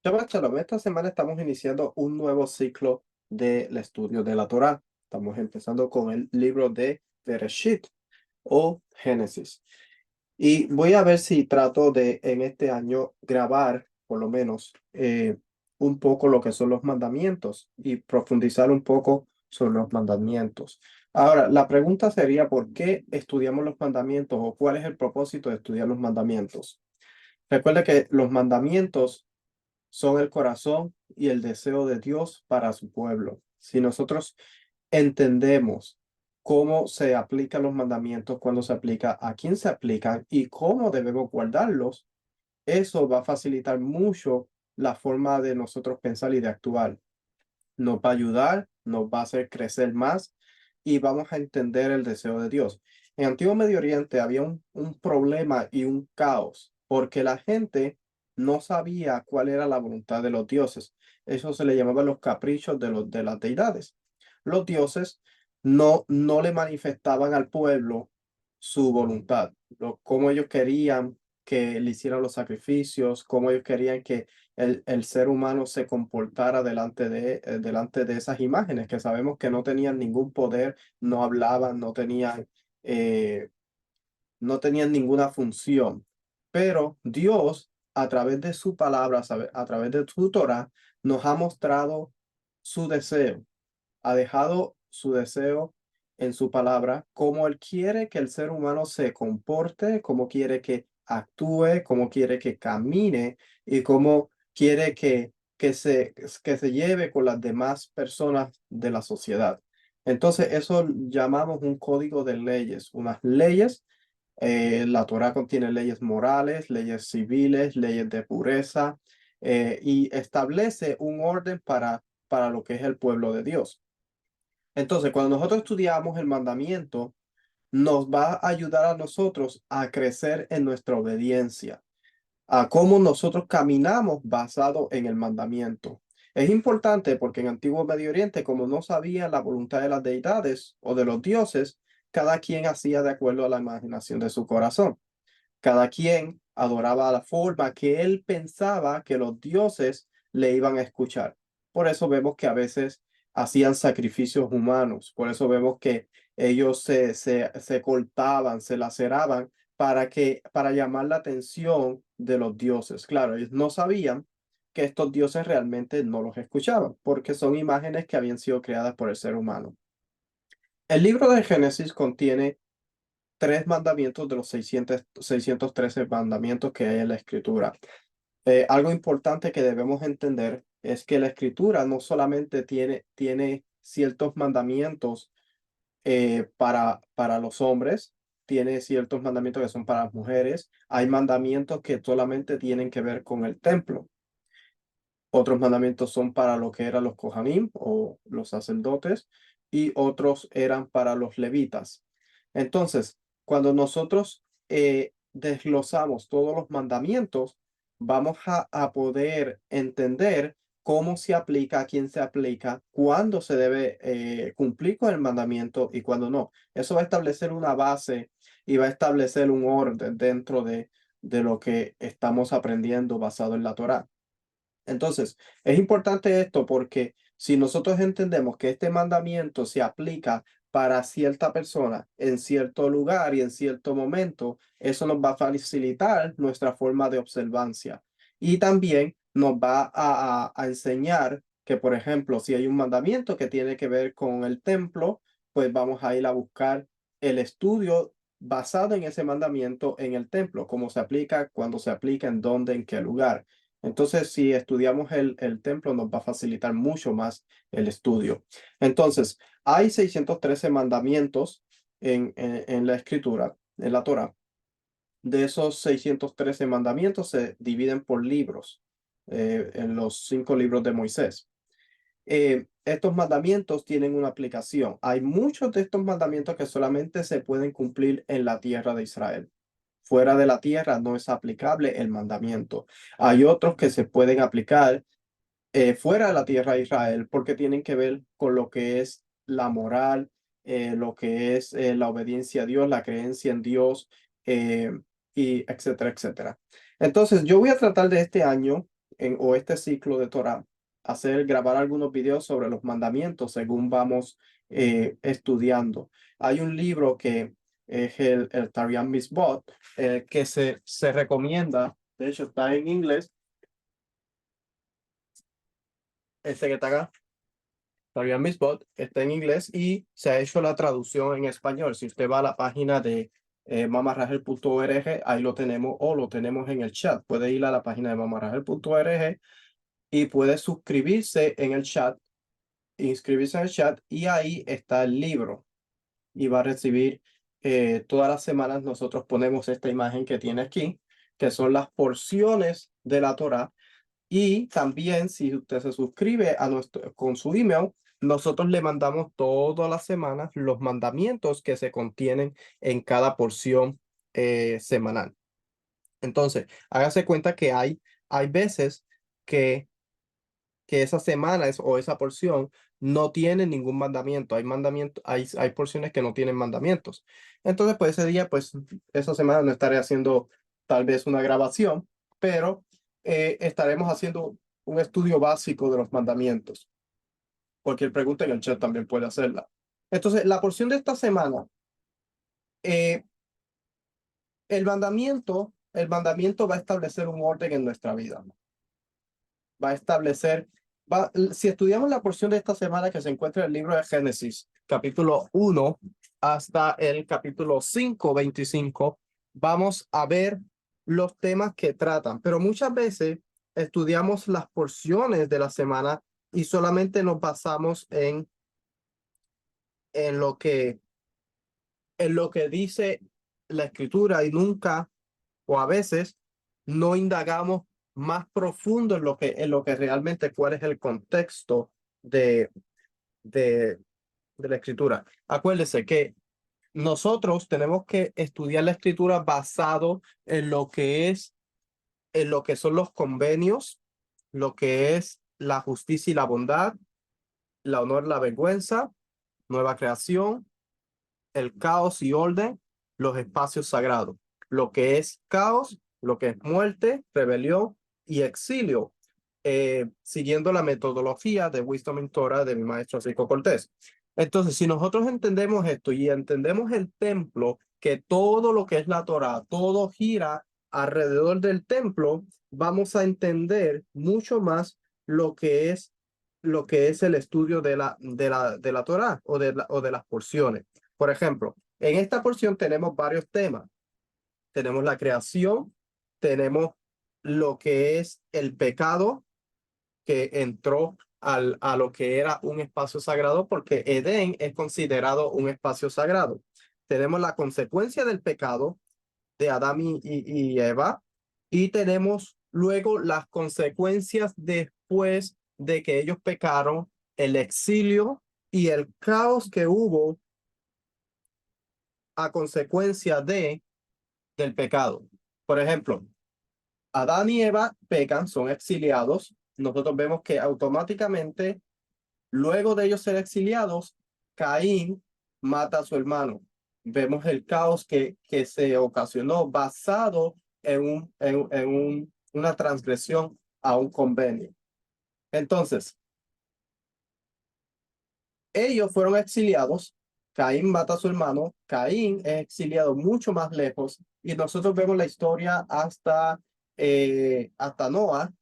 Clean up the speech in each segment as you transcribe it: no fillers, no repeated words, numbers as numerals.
Shabbat Shalom. Esta semana estamos iniciando un nuevo ciclo del estudio de la Torá. Estamos empezando con el libro de Bereshit o Génesis. Y voy a ver si trato de en este año grabar, por lo menos, un poco lo que son los mandamientos y profundizar un poco sobre los mandamientos. Ahora, la pregunta sería, ¿por qué estudiamos los mandamientos o cuál es el propósito de estudiar los mandamientos? Recuerda que los mandamientos son el corazón y el deseo de Dios para su pueblo. Si nosotros entendemos cómo se aplican los mandamientos, cuándo se aplica, a quién se aplican y cómo debemos guardarlos, eso va a facilitar mucho la forma de nosotros pensar y de actuar. Nos va a ayudar, nos va a hacer crecer más y vamos a entender el deseo de Dios. En Antiguo Medio Oriente había un problema y un caos porque la gente no sabía cuál era la voluntad de los dioses. Eso se le llamaba los caprichos de las deidades. Los dioses no le manifestaban al pueblo su voluntad, cómo ellos querían que le hicieran los sacrificios, cómo ellos querían que el ser humano se comportara delante de esas imágenes que sabemos que no tenían ningún poder, no hablaban, eh, no tenían ninguna función. Pero Dios, a través de su palabra, a través de su Torah, nos ha mostrado su deseo, ha dejado su deseo en su palabra, cómo Él quiere que el ser humano se comporte, cómo quiere que actúe, cómo quiere que camine y cómo quiere que se lleve con las demás personas de la sociedad. Entonces, eso llamamos un código de leyes, unas leyes. La Torá contiene leyes morales, leyes civiles, leyes de pureza, y establece un orden para lo que es el pueblo de Dios. Entonces, cuando nosotros estudiamos el mandamiento, nos va a ayudar a nosotros a crecer en nuestra obediencia, a cómo nosotros caminamos basado en el mandamiento. Es importante porque en Antiguo Medio Oriente, como no sabían la voluntad de las deidades o de los dioses, cada quien hacía de acuerdo a la imaginación de su corazón. Cada quien adoraba la forma que él pensaba que los dioses le iban a escuchar. Por eso vemos que a veces hacían sacrificios humanos. Por eso vemos que ellos se cortaban, se laceraban para llamar la atención de los dioses. Claro, ellos no sabían que estos dioses realmente no los escuchaban, porque son imágenes que habían sido creadas por el ser humano. El libro de Génesis contiene tres mandamientos de los 613 mandamientos que hay en la escritura. Algo importante que debemos entender es que la escritura no solamente tiene ciertos mandamientos para los hombres, tiene ciertos mandamientos que son para las mujeres, hay mandamientos que solamente tienen que ver con el templo. Otros mandamientos son para lo que eran los Kohanim o los sacerdotes y otros eran para los levitas. Entonces, cuando nosotros desglosamos todos los mandamientos, vamos a poder entender cómo se aplica, a quién se aplica, cuándo se debe cumplir con el mandamiento y cuándo no. Eso va a establecer una base y va a establecer un orden dentro de lo que estamos aprendiendo basado en la Torá. Entonces, es importante esto porque si nosotros entendemos que este mandamiento se aplica para cierta persona en cierto lugar y en cierto momento, eso nos va a facilitar nuestra forma de observancia. Y también nos va a enseñar que, por ejemplo, si hay un mandamiento que tiene que ver con el templo, pues vamos a ir a buscar el estudio basado en ese mandamiento en el templo, cómo se aplica, cuándo se aplica, en dónde, en qué lugar. Entonces, si estudiamos el templo, nos va a facilitar mucho más el estudio. Entonces, hay 613 mandamientos en la escritura, en la Torá. De esos 613 mandamientos se dividen por libros, en los 5 libros de Moisés. Estos mandamientos tienen una aplicación. Hay muchos de estos mandamientos que solamente se pueden cumplir en la tierra de Israel. Fuera de la tierra no es aplicable el mandamiento. Hay otros que se pueden aplicar fuera de la tierra de Israel porque tienen que ver con lo que es la moral, lo que es la obediencia a Dios, la creencia en Dios, y etcétera, etcétera. Entonces, yo voy a tratar de este año o este ciclo de Torah, grabar algunos videos sobre los mandamientos según vamos estudiando. Hay un libro que es el Tarian Mitzvot, que se recomienda, de hecho está en inglés, este que está acá, Tarian Mitzvot, está en inglés y se ha hecho la traducción en español. Si usted va a la página de mamarrajel.org, ahí lo tenemos o lo tenemos en el chat. Puede ir a la página de mamarrajel.org y puede suscribirse en el chat, inscribirse en el chat y ahí está el libro y va a recibir todas las semanas nosotros ponemos esta imagen que tiene aquí, que son las porciones de la Torá. Y también si usted se suscribe a con su email, nosotros le mandamos todas las semanas los mandamientos que se contienen en cada porción semanal. Entonces, hágase cuenta que hay veces que esa semana o esa porción no tiene ningún mandamiento. Hay porciones que no tienen mandamientos. Entonces, pues ese día, pues esa semana no estaré haciendo tal vez una grabación, pero estaremos haciendo un estudio básico de los mandamientos. Cualquier pregunta en el chat también puede hacerla. Entonces, la porción de esta semana, eh, el mandamiento va a establecer un orden en nuestra vida. Va a establecer, si estudiamos la porción de esta semana que se encuentra en el libro de Génesis, capítulo 1 hasta el capítulo 5, 25, vamos a ver los temas que tratan, pero muchas veces estudiamos las porciones de la semana y solamente nos basamos en lo que, en lo que dice la escritura y nunca o a veces no indagamos más profundo en lo que realmente cuál es el contexto de, de, de la escritura. Acuérdese que nosotros tenemos que estudiar la escritura basado en lo que son los convenios, lo que es la justicia y la bondad, la honor y la vergüenza, nueva creación, el caos y orden, los espacios sagrados. Lo que es caos, lo que es muerte, rebelión y exilio, siguiendo la metodología de Wisdom in Torah de mi maestro Rico Cortés. Entonces, si nosotros entendemos esto y entendemos el templo, que todo lo que es la Torah, todo gira alrededor del templo, vamos a entender mucho más lo que es el estudio de la Torah o de las porciones. Por ejemplo, en esta porción tenemos varios temas. Tenemos la creación, tenemos lo que es el pecado que entró a lo que era un espacio sagrado, porque Edén es considerado un espacio sagrado. Tenemos la consecuencia del pecado de Adán y Eva, y tenemos luego las consecuencias después de que ellos pecaron, el exilio y el caos que hubo a consecuencia del pecado. Por ejemplo, Adán y Eva pecan, son exiliados. Nosotros vemos que automáticamente, luego de ellos ser exiliados, Caín mata a su hermano. Vemos el caos que se ocasionó basado en una transgresión a un convenio. Entonces, ellos fueron exiliados. Caín mata a su hermano. Caín es exiliado mucho más lejos. Y nosotros vemos la historia hasta Noah,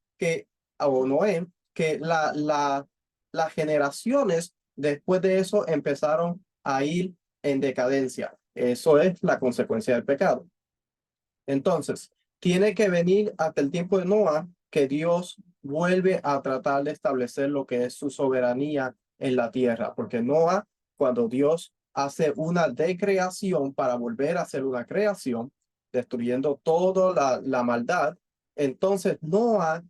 o Noé, que las generaciones después de eso empezaron a ir en decadencia. Eso es la consecuencia del pecado. Entonces, tiene que venir hasta el tiempo de Noah que Dios vuelve a tratar de establecer lo que es su soberanía en la tierra, porque Noah, cuando Dios hace una decreación para volver a hacer una creación, destruyendo toda la maldad, entonces Noé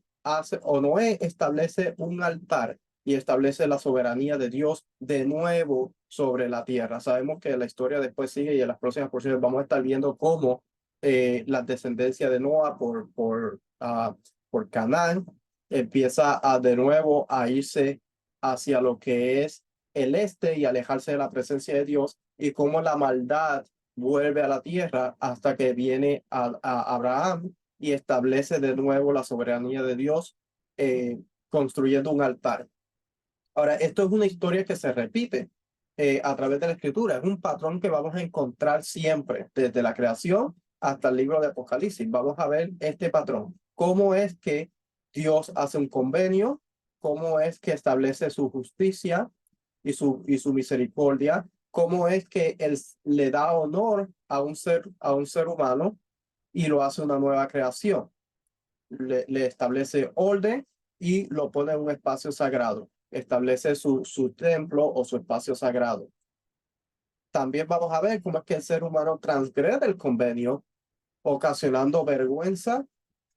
establece un altar y establece la soberanía de Dios de nuevo sobre la tierra. Sabemos que la historia después sigue y en las próximas porciones vamos a estar viendo cómo la descendencia de Noah por Canaán empieza de nuevo a irse hacia lo que es el este y alejarse de la presencia de Dios, y cómo la maldad vuelve a la tierra hasta que viene a Abraham y establece de nuevo la soberanía de Dios construyendo un altar. Ahora, esto es una historia que se repite a través de la escritura. Es un patrón que vamos a encontrar siempre, desde la creación hasta el libro de Apocalipsis. Vamos a ver este patrón. ¿Cómo es que Dios hace un convenio? ¿Cómo es que establece su justicia y su misericordia? ¿Cómo es que Él le da honor a un ser humano y lo hace una nueva creación? Le establece orden y lo pone en un espacio sagrado. Establece su templo o su espacio sagrado. También vamos a ver cómo es que el ser humano transgrede el convenio, ocasionando vergüenza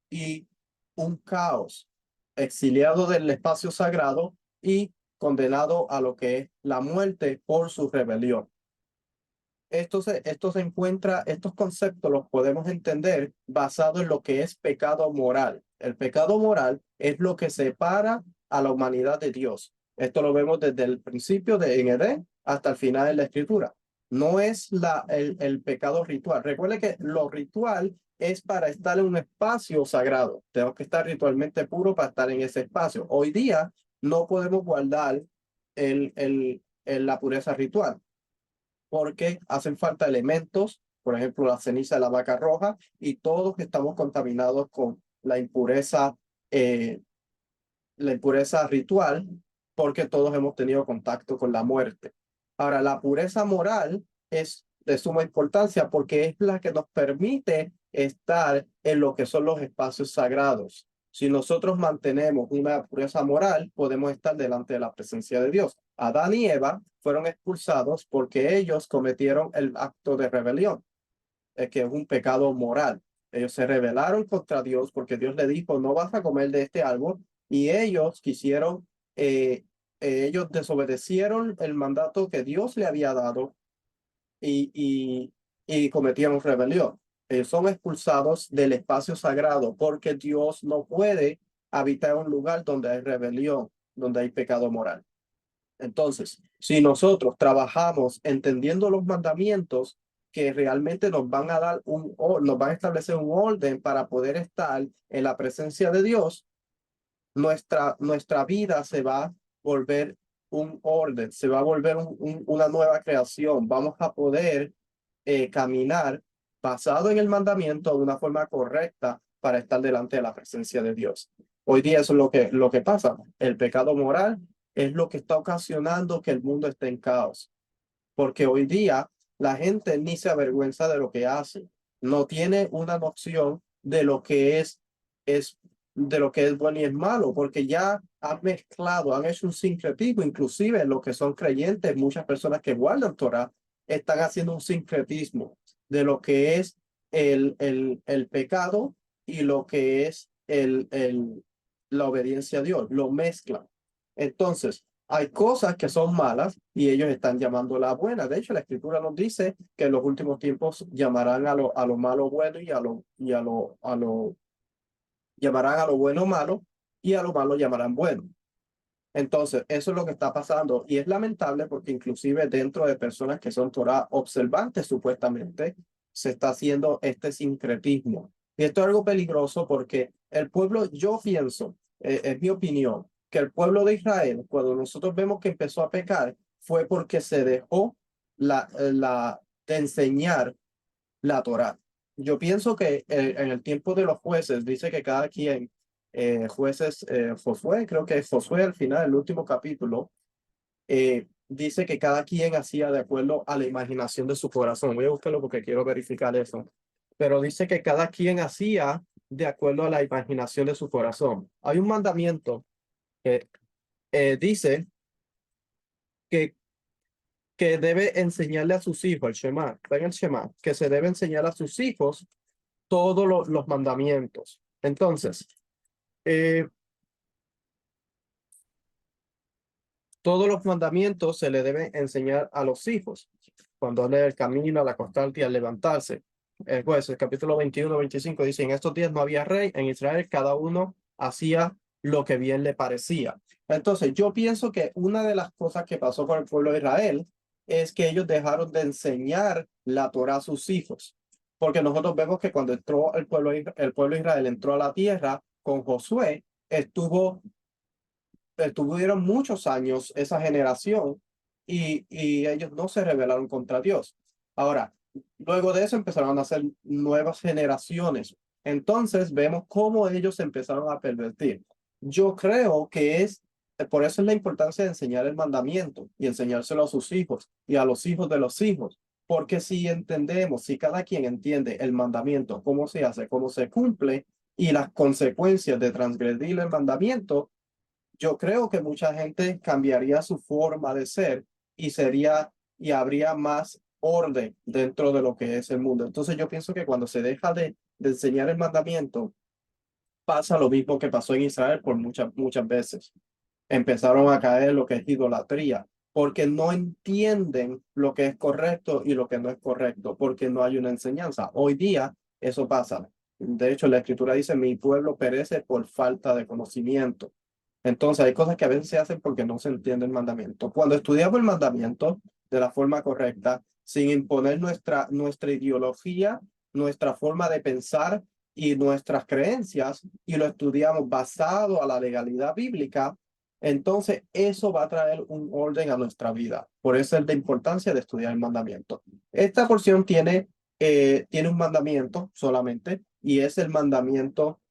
y un caos, exiliado del espacio sagrado y condenado a lo que es la muerte por su rebelión. Esto se encuentra, estos conceptos los podemos entender basado en lo que es pecado moral. El pecado moral es lo que separa a la humanidad de Dios. Esto lo vemos desde el principio en Edén hasta el final de la escritura. No es el pecado ritual. Recuerde que lo ritual es para estar en un espacio sagrado. Tenemos que estar ritualmente puro para estar en ese espacio. Hoy día no podemos guardar la pureza ritual porque hacen falta elementos, por ejemplo, la ceniza de la vaca roja, y todos estamos contaminados con eh, la impureza ritual, porque todos hemos tenido contacto con la muerte. Ahora, la pureza moral es de suma importancia porque es la que nos permite estar en lo que son los espacios sagrados. Si nosotros mantenemos una pureza moral, podemos estar delante de la presencia de Dios. Adán y Eva fueron expulsados porque ellos cometieron el acto de rebelión, que es un pecado moral. Ellos se rebelaron contra Dios porque Dios le dijo, no vas a comer de este árbol, y ellos quisieron, ellos desobedecieron el mandato que Dios le había dado y, y cometieron rebelión. Ellos son expulsados del espacio sagrado porque Dios no puede habitar un lugar donde hay rebelión, donde hay pecado moral. Entonces, si nosotros trabajamos entendiendo los mandamientos que realmente nos van a dar nos van a establecer un orden para poder estar en la presencia de Dios, nuestra vida se va a volver un orden, se va a volver una nueva creación. Vamos a poder caminar basado en el mandamiento de una forma correcta para estar delante de la presencia de Dios. Hoy día eso es lo que pasa. El pecado moral es lo que está ocasionando que el mundo esté en caos, porque hoy día la gente ni se avergüenza de lo que hace, no tiene una noción de lo que es de lo que es bueno y es malo, porque ya han mezclado, han hecho un sincretismo, inclusive lo que son creyentes, muchas personas que guardan Torah, están haciendo un sincretismo de lo que es el pecado y lo que es la obediencia a Dios, lo mezclan. Entonces, hay cosas que son malas y ellos están llamándolas buenas. De hecho, la escritura nos dice que en los últimos tiempos llamarán a lo malo bueno y llamarán a lo bueno malo y a lo malo llamarán bueno. Entonces, eso es lo que está pasando y es lamentable porque inclusive dentro de personas que son Torah observantes supuestamente se está haciendo este sincretismo. Y esto es algo peligroso porque el pueblo, yo pienso, es mi opinión, que el pueblo de Israel, cuando nosotros vemos que empezó a pecar, fue porque se dejó de enseñar la Torá. Yo pienso que en el tiempo de los jueces dice que cada quien, jueces, Josué, creo que es Josué al final, el último capítulo, dice que cada quien hacía de acuerdo a la imaginación de su corazón. Voy a buscarlo porque quiero verificar eso. Pero dice que cada quien hacía de acuerdo a la imaginación de su corazón. Hay un mandamiento que dice que debe enseñarle a sus hijos, el Shema, ven el Shema, que se debe enseñar a sus hijos todos los mandamientos. Entonces, eh, todos los mandamientos se le deben enseñar a los hijos cuando ande el camino, al acostarte y al levantarse. Pues el capítulo 21-25 dice, en estos días no había rey en Israel, cada uno hacía lo que bien le parecía. Entonces, yo pienso que una de las cosas que pasó con el pueblo de Israel es que ellos dejaron de enseñar la Torá a sus hijos. Porque nosotros vemos que cuando entró el pueblo de Israel entró a la tierra con Josué, estuvieron muchos años esa generación y ellos no se rebelaron contra Dios. Ahora, luego de eso empezaron a hacer nuevas generaciones. Entonces vemos cómo ellos empezaron a pervertir. Yo creo que por eso es la importancia de enseñar el mandamiento y enseñárselo a sus hijos y a los hijos de los hijos. Porque si entendemos, si cada quien entiende el mandamiento, cómo se hace, cómo se cumple y las consecuencias de transgredir el mandamiento, yo creo que mucha gente cambiaría su forma de ser y y habría más orden dentro de lo que es el mundo. Entonces yo pienso que cuando se deja de enseñar el mandamiento, pasa lo mismo que pasó en Israel por muchas veces. Empezaron a caer lo que es idolatría, porque no entienden lo que es correcto y lo que no es correcto, porque no hay una enseñanza. Hoy día eso pasa. De hecho, la escritura dice, mi pueblo perece por falta de conocimiento. Entonces, hay cosas que a veces se hacen porque no se entiende el mandamiento. Cuando estudiamos el mandamiento de la forma correcta, sin imponer nuestra ideología, nuestra forma de pensar y nuestras creencias, y lo estudiamos basado a la legalidad bíblica, entonces eso va a traer un orden a nuestra vida. Por eso es la importancia de estudiar el mandamiento. Esta porción tiene un mandamiento solamente, y es el mandamiento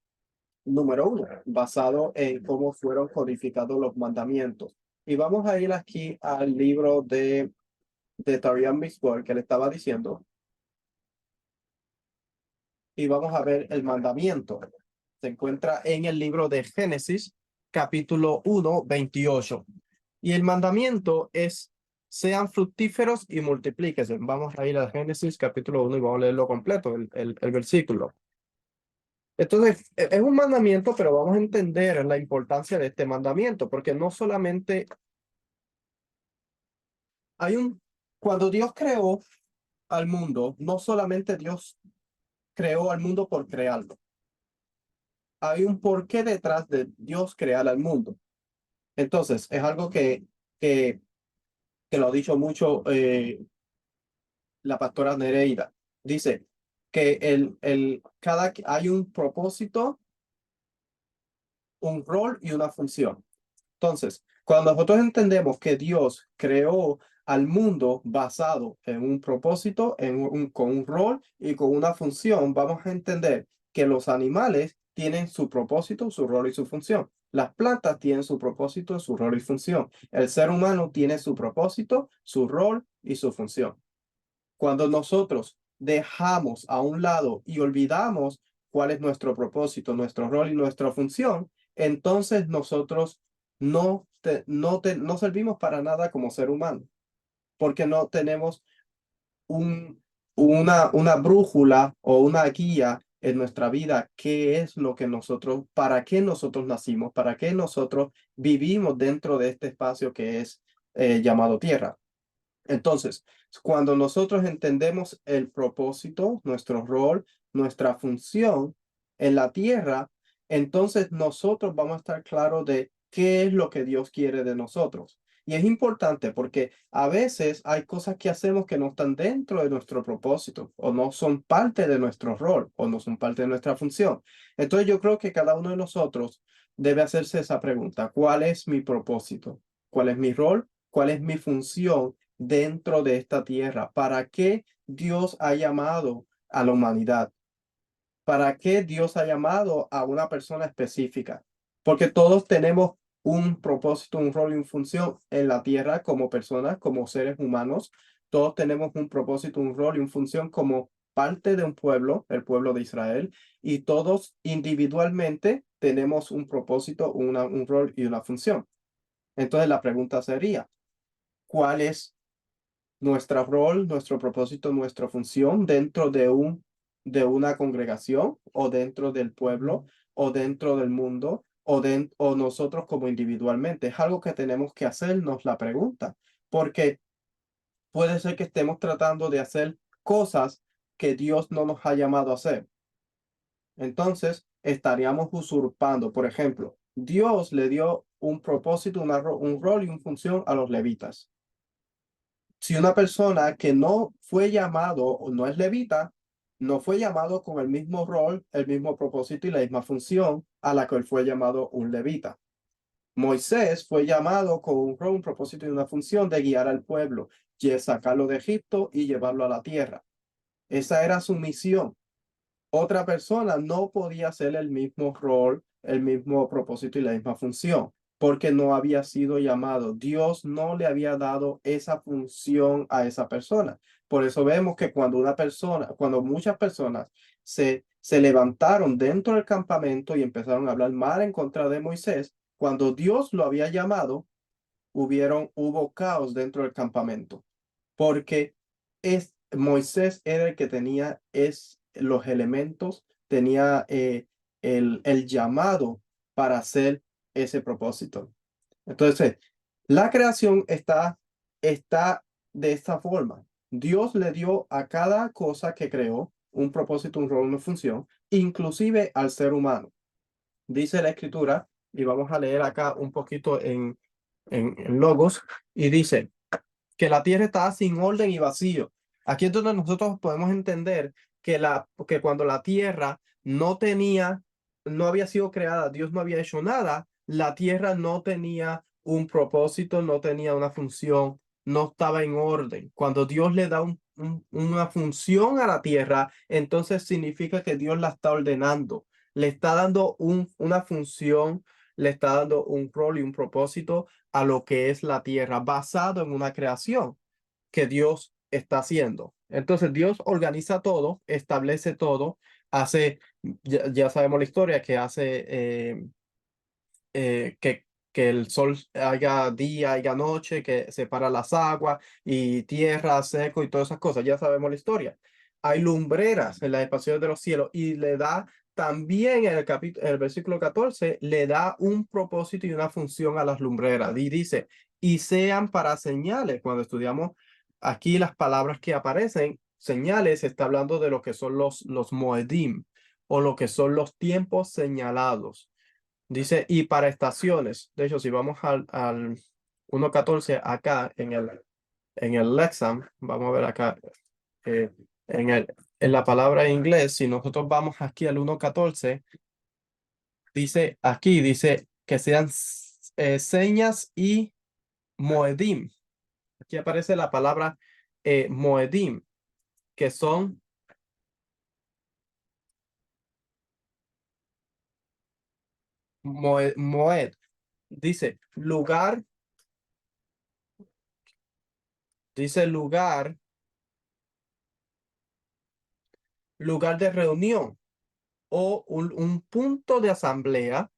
número 1, basado en cómo fueron codificados los mandamientos. Y vamos a ir aquí al libro de Tarian Misbor que le estaba diciendo, y vamos a ver el mandamiento. Se encuentra en el libro de Génesis, capítulo 1, 28. Y el mandamiento es, sean fructíferos y multiplíquense. Vamos a ir a Génesis, capítulo 1, y vamos a leerlo completo, el versículo. Entonces, es un mandamiento, pero vamos a entender la importancia de este mandamiento, porque no solamente hay cuando Dios creó al mundo, no solamente Dios creó al mundo por crearlo, hay un porqué detrás de Dios crear al mundo. Entonces, es algo que, que lo ha dicho mucho la pastora Nereida. Dice que hay un propósito, un rol y una función. Entonces, cuando nosotros entendemos que Dios creó al mundo basado en un propósito, con un rol y con una función, vamos a entender que los animales tienen su propósito, su rol y su función. Las plantas tienen su propósito, su rol y función. El ser humano tiene su propósito, su rol y su función. Cuando nosotros dejamos a un lado y olvidamos cuál es nuestro propósito, nuestro rol y nuestra función, entonces nosotros no servimos para nada como ser humano, porque no tenemos una brújula o una guía en nuestra vida, qué es lo que para qué nosotros nacimos, para qué nosotros vivimos dentro de este espacio que es llamado tierra. Entonces, cuando nosotros entendemos el propósito, nuestro rol, nuestra función en la tierra, entonces nosotros vamos a estar claros de qué es lo que Dios quiere de nosotros. Y es importante porque a veces hay cosas que hacemos que no están dentro de nuestro propósito o no son parte de nuestro rol o no son parte de nuestra función. Entonces yo creo que cada uno de nosotros debe hacerse esa pregunta: ¿cuál es mi propósito? ¿Cuál es mi rol? ¿Cuál es mi función dentro de esta tierra? ¿Para qué Dios ha llamado a la humanidad? ¿Para qué Dios ha llamado a una persona específica? Porque todos tenemos un propósito, un rol y una función en la tierra como personas, como seres humanos. Todos tenemos un propósito, un rol y una función como parte de un pueblo, el pueblo de Israel, y todos individualmente tenemos un propósito, un rol y una función. Entonces la pregunta sería, ¿cuál es nuestro rol, nuestro propósito, nuestra función dentro de una congregación o dentro del pueblo o dentro del mundo o nosotros como individualmente? Es algo que tenemos que hacernos la pregunta, porque puede ser que estemos tratando de hacer cosas que Dios no nos ha llamado a hacer. Entonces, estaríamos usurpando. Por ejemplo, Dios le dio un propósito, un rol y una función a los levitas. Si una persona que no fue llamado o no es levita, no fue llamado con el mismo rol, el mismo propósito y la misma función a la que él fue llamado un levita. Moisés fue llamado con un rol, un propósito y una función de guiar al pueblo, y sacarlo de Egipto y llevarlo a la tierra. Esa era su misión. Otra persona no podía hacer el mismo rol, el mismo propósito y la misma función, porque no había sido llamado. Dios no le había dado esa función a esa persona. Por eso vemos que cuando muchas personas se levantaron dentro del campamento y empezaron a hablar mal en contra de Moisés, cuando Dios lo había llamado, hubo caos dentro del campamento, porque Moisés era el que tenía los elementos, tenía el llamado para hacer ese propósito. Entonces, la creación está de esta forma. Dios le dio a cada cosa que creó un propósito, un rol, una función, inclusive al ser humano. Dice la escritura, y vamos a leer acá un poquito en Logos, y dice que la tierra está sin orden y vacío. Aquí es donde nosotros podemos entender que cuando la tierra no había sido creada, Dios no había hecho nada, la tierra no tenía un propósito, no tenía una función, no estaba en orden. Cuando Dios le da una función a la tierra, entonces significa que Dios la está ordenando, le está dando una función, le está dando un rol y un propósito a lo que es la tierra, basado en una creación que Dios está haciendo. Entonces Dios organiza todo, establece todo, ya sabemos la historia, que hace que el sol haya día, haya noche, que separa las aguas y tierra, seco y todas esas cosas. Ya sabemos la historia. Hay lumbreras en las expansiones de los cielos y le da también en el versículo 14, le da un propósito y una función a las lumbreras. Y dice, y sean para señales. Cuando estudiamos aquí las palabras que aparecen, señales, está hablando de lo que son los moedim o lo que son los tiempos señalados. Dice, y para estaciones. De hecho, si vamos al 1.14 acá en el Lexham, vamos a ver acá, eh, en la palabra en inglés, si nosotros vamos aquí al 1.14, dice que sean señas y moedim. Aquí aparece la palabra moedim, que son moed. Dice lugar, lugar de reunión o un punto de asamblea,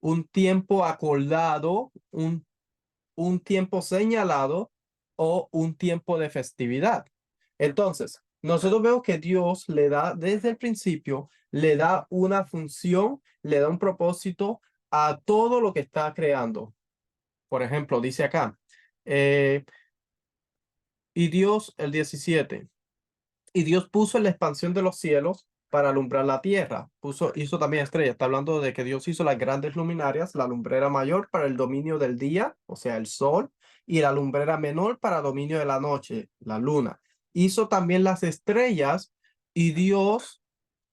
un tiempo acordado, un tiempo señalado o un tiempo de festividad. Entonces, nosotros vemos que Dios le da desde el principio, le da una función, le da un propósito a todo lo que está creando. Por ejemplo, dice acá, eh, y Dios, el 17. Y Dios puso en la expansión de los cielos para alumbrar la tierra. Hizo también estrellas. Está hablando de que Dios hizo las grandes luminarias, la lumbrera mayor para el dominio del día, o sea, el sol, y la lumbrera menor para dominio de la noche, la luna. Hizo también las estrellas y Dios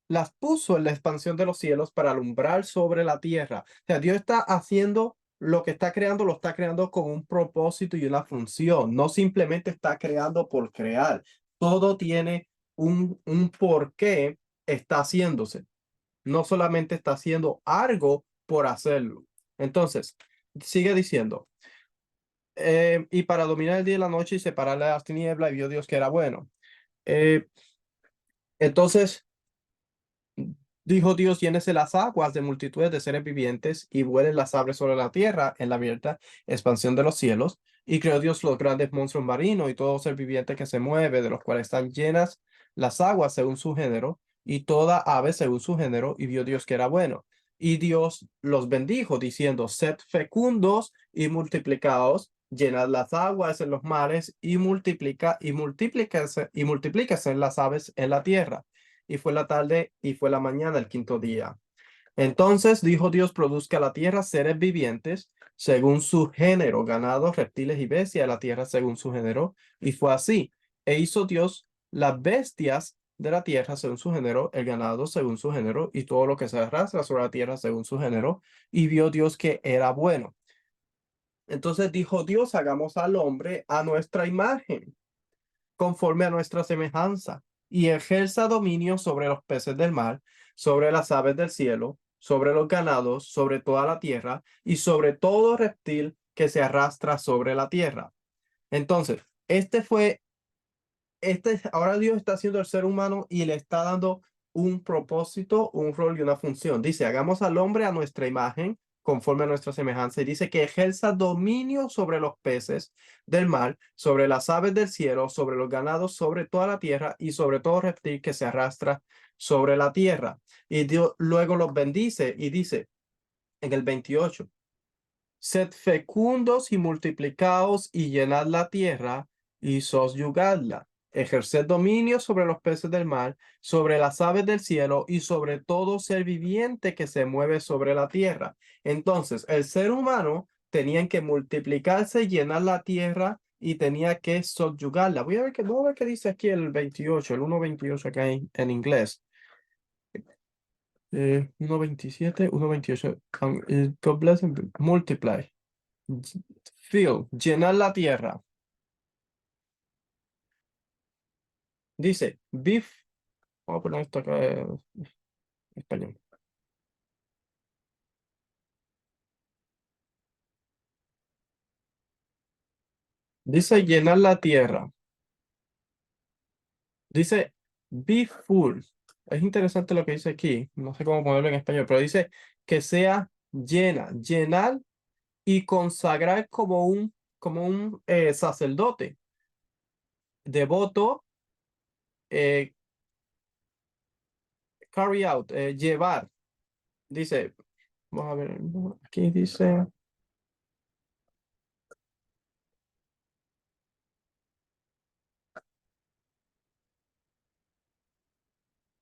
las puso en la expansión de los cielos para alumbrar sobre la tierra. O sea, Dios está haciendo lo que está creando, lo está creando con un propósito y una función. No simplemente está creando por crear. Todo tiene un por qué está haciéndose. No solamente está haciendo algo por hacerlo. Entonces, sigue diciendo, y para dominar el día y la noche y separar las tinieblas, y vio Dios que era bueno. Eh, entonces, dijo Dios, llénese las aguas de multitudes de seres vivientes y vuelen las aves sobre la tierra en la abierta expansión de los cielos. Y creó Dios los grandes monstruos marinos y todo ser viviente que se mueve, de los cuales están llenas las aguas según su género, y toda ave según su género, y vio Dios que era bueno. Y Dios los bendijo, diciendo, sed fecundos y multiplicaos, llenad las aguas en los mares, y multiplíquense en las aves en la tierra. Y fue la tarde y fue la mañana el quinto día. Entonces dijo Dios, produzca la tierra seres vivientes según su género, ganados, reptiles y bestias de la tierra según su género. Y fue así. E hizo Dios las bestias de la tierra según su género, el ganado según su género, y todo lo que se arrastra sobre la tierra según su género. Y vio Dios que era bueno. Entonces dijo Dios, hagamos al hombre a nuestra imagen, conforme a nuestra semejanza, y ejerza dominio sobre los peces del mar, sobre las aves del cielo, sobre los ganados, sobre toda la tierra, y sobre todo reptil que se arrastra sobre la tierra. Entonces, ahora Dios está haciendo el ser humano y le está dando un propósito, un rol y una función. Dice, hagamos al hombre a nuestra imagen, conforme a nuestra semejanza, y dice que ejerza dominio sobre los peces del mar, sobre las aves del cielo, sobre los ganados, sobre toda la tierra y sobre todo reptil que se arrastra sobre la tierra. Y Dios luego los bendice y dice en el 28, sed fecundos y multiplicaos y llenad la tierra y sosyugadla. Ejerced dominio sobre los peces del mar, sobre las aves del cielo y sobre todo ser viviente que se mueve sobre la tierra. Entonces, el ser humano tenía que multiplicarse, llenar la tierra y tenía que sosyugarla. Voy a ver qué dice aquí el 28, el 1:28 acá en inglés. 1:27, 1:28. God bless and multiply. Fill, llenar la tierra. Dice, beef. Vamos a poner esto acá en español. Dice llenar la tierra. Dice be full. Es interesante lo que dice aquí. No sé cómo ponerlo en español, pero dice que sea llena, llenar y consagrar como un sacerdote devoto, eh, carry out, llevar. Dice, vamos a ver, aquí dice.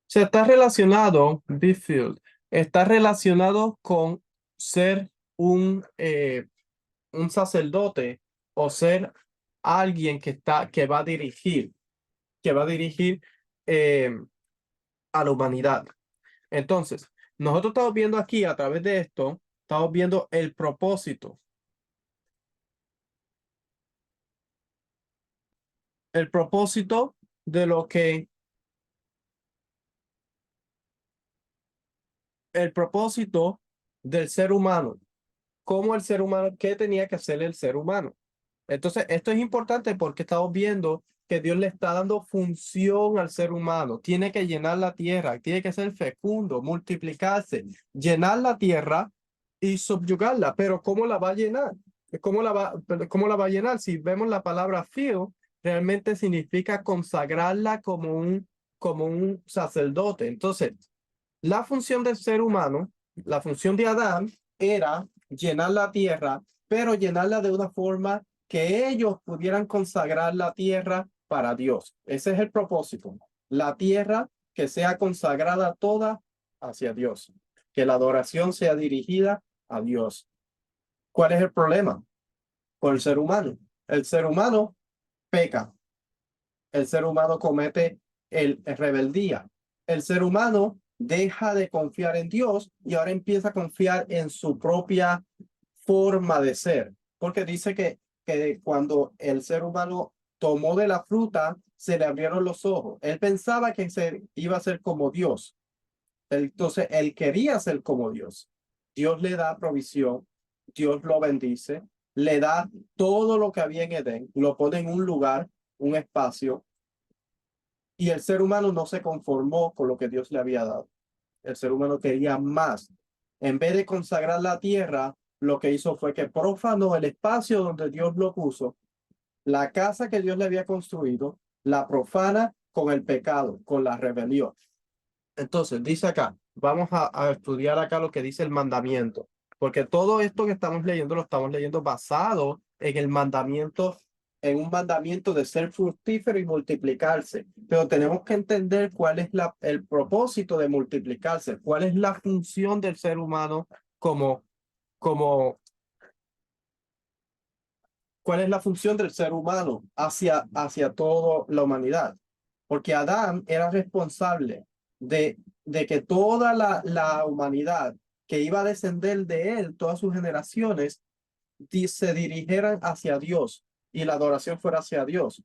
Se está relacionado, be filled, está relacionado con ser un sacerdote o ser alguien que va a dirigir eh, a la humanidad. Entonces, nosotros estamos viendo aquí a través de esto, estamos viendo el propósito de lo que, el propósito del ser humano, cómo el ser humano, qué tenía que hacer el ser humano. Entonces, esto es importante porque estamos viendo que Dios le está dando función al ser humano. Tiene que llenar la tierra, tiene que ser fecundo, multiplicarse, llenar la tierra y subyugarla. Pero ¿cómo la va a llenar? ¿Cómo la va a llenar? Si vemos la palabra fill, realmente significa consagrarla como un sacerdote. Entonces, la función del ser humano, la función de Adán era llenar la tierra, pero llenarla de una forma que ellos pudieran consagrar la tierra para Dios. Ese es el propósito. La tierra que sea consagrada toda hacia Dios, que la adoración sea dirigida a Dios. ¿Cuál es el problema con el ser humano? El ser humano peca, el ser humano comete el rebeldía. El ser humano deja de confiar en Dios y ahora empieza a confiar en su propia forma de ser. Porque dice que cuando el ser humano tomó de la fruta, se le abrieron los ojos. Él pensaba que iba a ser como Dios. Entonces, él quería ser como Dios. Dios le da provisión, Dios lo bendice, le da todo lo que había en Edén, lo pone en un lugar, un espacio, y el ser humano no se conformó con lo que Dios le había dado. El ser humano quería más. En vez de consagrar la tierra, lo que hizo fue que profanó el espacio donde Dios lo puso, la casa que Dios le había construido, la profana con el pecado, con la rebelión. Entonces, dice acá, vamos a estudiar acá lo que dice el mandamiento, porque todo esto que estamos leyendo lo estamos leyendo basado en el mandamiento, en un mandamiento de ser fructífero y multiplicarse. Pero tenemos que entender cuál es el propósito de multiplicarse, cuál es la función del ser humano como, como, cuál es la función del ser humano hacia toda la humanidad. porque Adán era responsable de que toda la humanidad que iba a descender de él, todas sus generaciones, se dirigieran hacia Dios y la adoración fuera hacia Dios.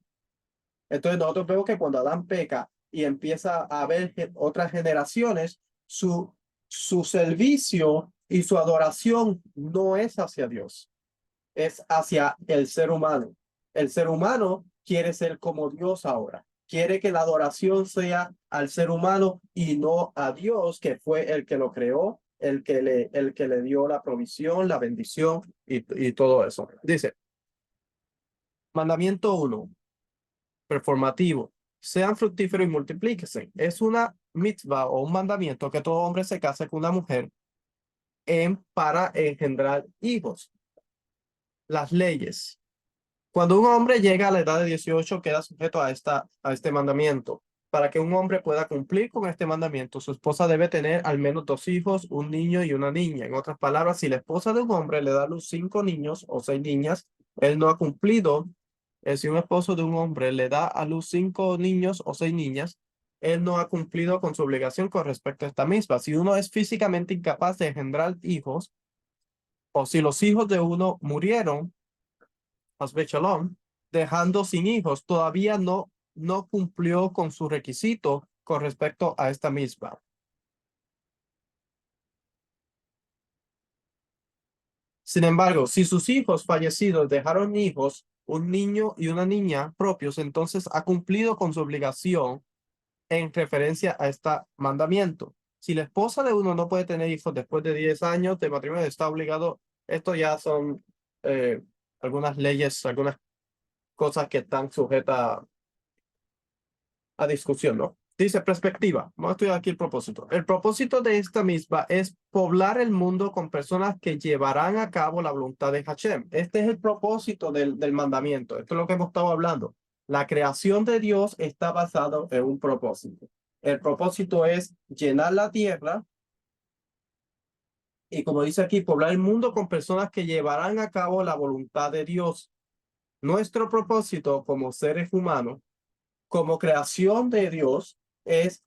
Entonces nosotros vemos que cuando Adán peca y empieza a haber otras generaciones, su servicio y su adoración no es hacia Dios, es hacia el ser humano. El ser humano quiere ser como Dios ahora. Quiere que la adoración sea al ser humano y no a Dios, que fue el que lo creó, el que le dio la provisión, la bendición y todo eso. Dice, mandamiento 1, performativo. Sean fructíferos y multiplíquense. Es una mitzvah o un mandamiento que todo hombre se case con una mujer para engendrar hijos. Las leyes. Cuando un hombre llega a la edad de 18, queda sujeto a este mandamiento. Para que un hombre pueda cumplir con este mandamiento, su esposa debe tener al menos 2 hijos, un niño y una niña. En otras palabras, si la esposa de un hombre le da a luz 5 niños o 6 niñas, él no ha cumplido. Si un esposo de un hombre le da a luz 5 niños o 6 niñas, él no ha cumplido con su obligación con respecto a esta misma. Si uno es físicamente incapaz de engendrar hijos, o si los hijos de uno murieron, Hasbe Shalom, dejando sin hijos, todavía no cumplió con su requisito con respecto a esta misma. Sin embargo, si sus hijos fallecidos dejaron hijos, un niño y una niña propios, entonces ha cumplido con su obligación en referencia a este mandamiento. Si la esposa de uno no puede tener hijos después de 10 años de matrimonio, está obligado. Esto ya son algunas leyes, algunas cosas que están sujetas a discusión, ¿no? Dice perspectiva. Vamos a estudiar aquí el propósito. El propósito de esta misma es poblar el mundo con personas que llevarán a cabo la voluntad de Hashem. Este es el propósito del mandamiento. Esto es lo que hemos estado hablando. La creación de Dios está basado en un propósito. El propósito es llenar la tierra y, como dice aquí, poblar el mundo con personas que llevarán a cabo la voluntad de Dios. Nuestro propósito como seres humanos, como creación de Dios, es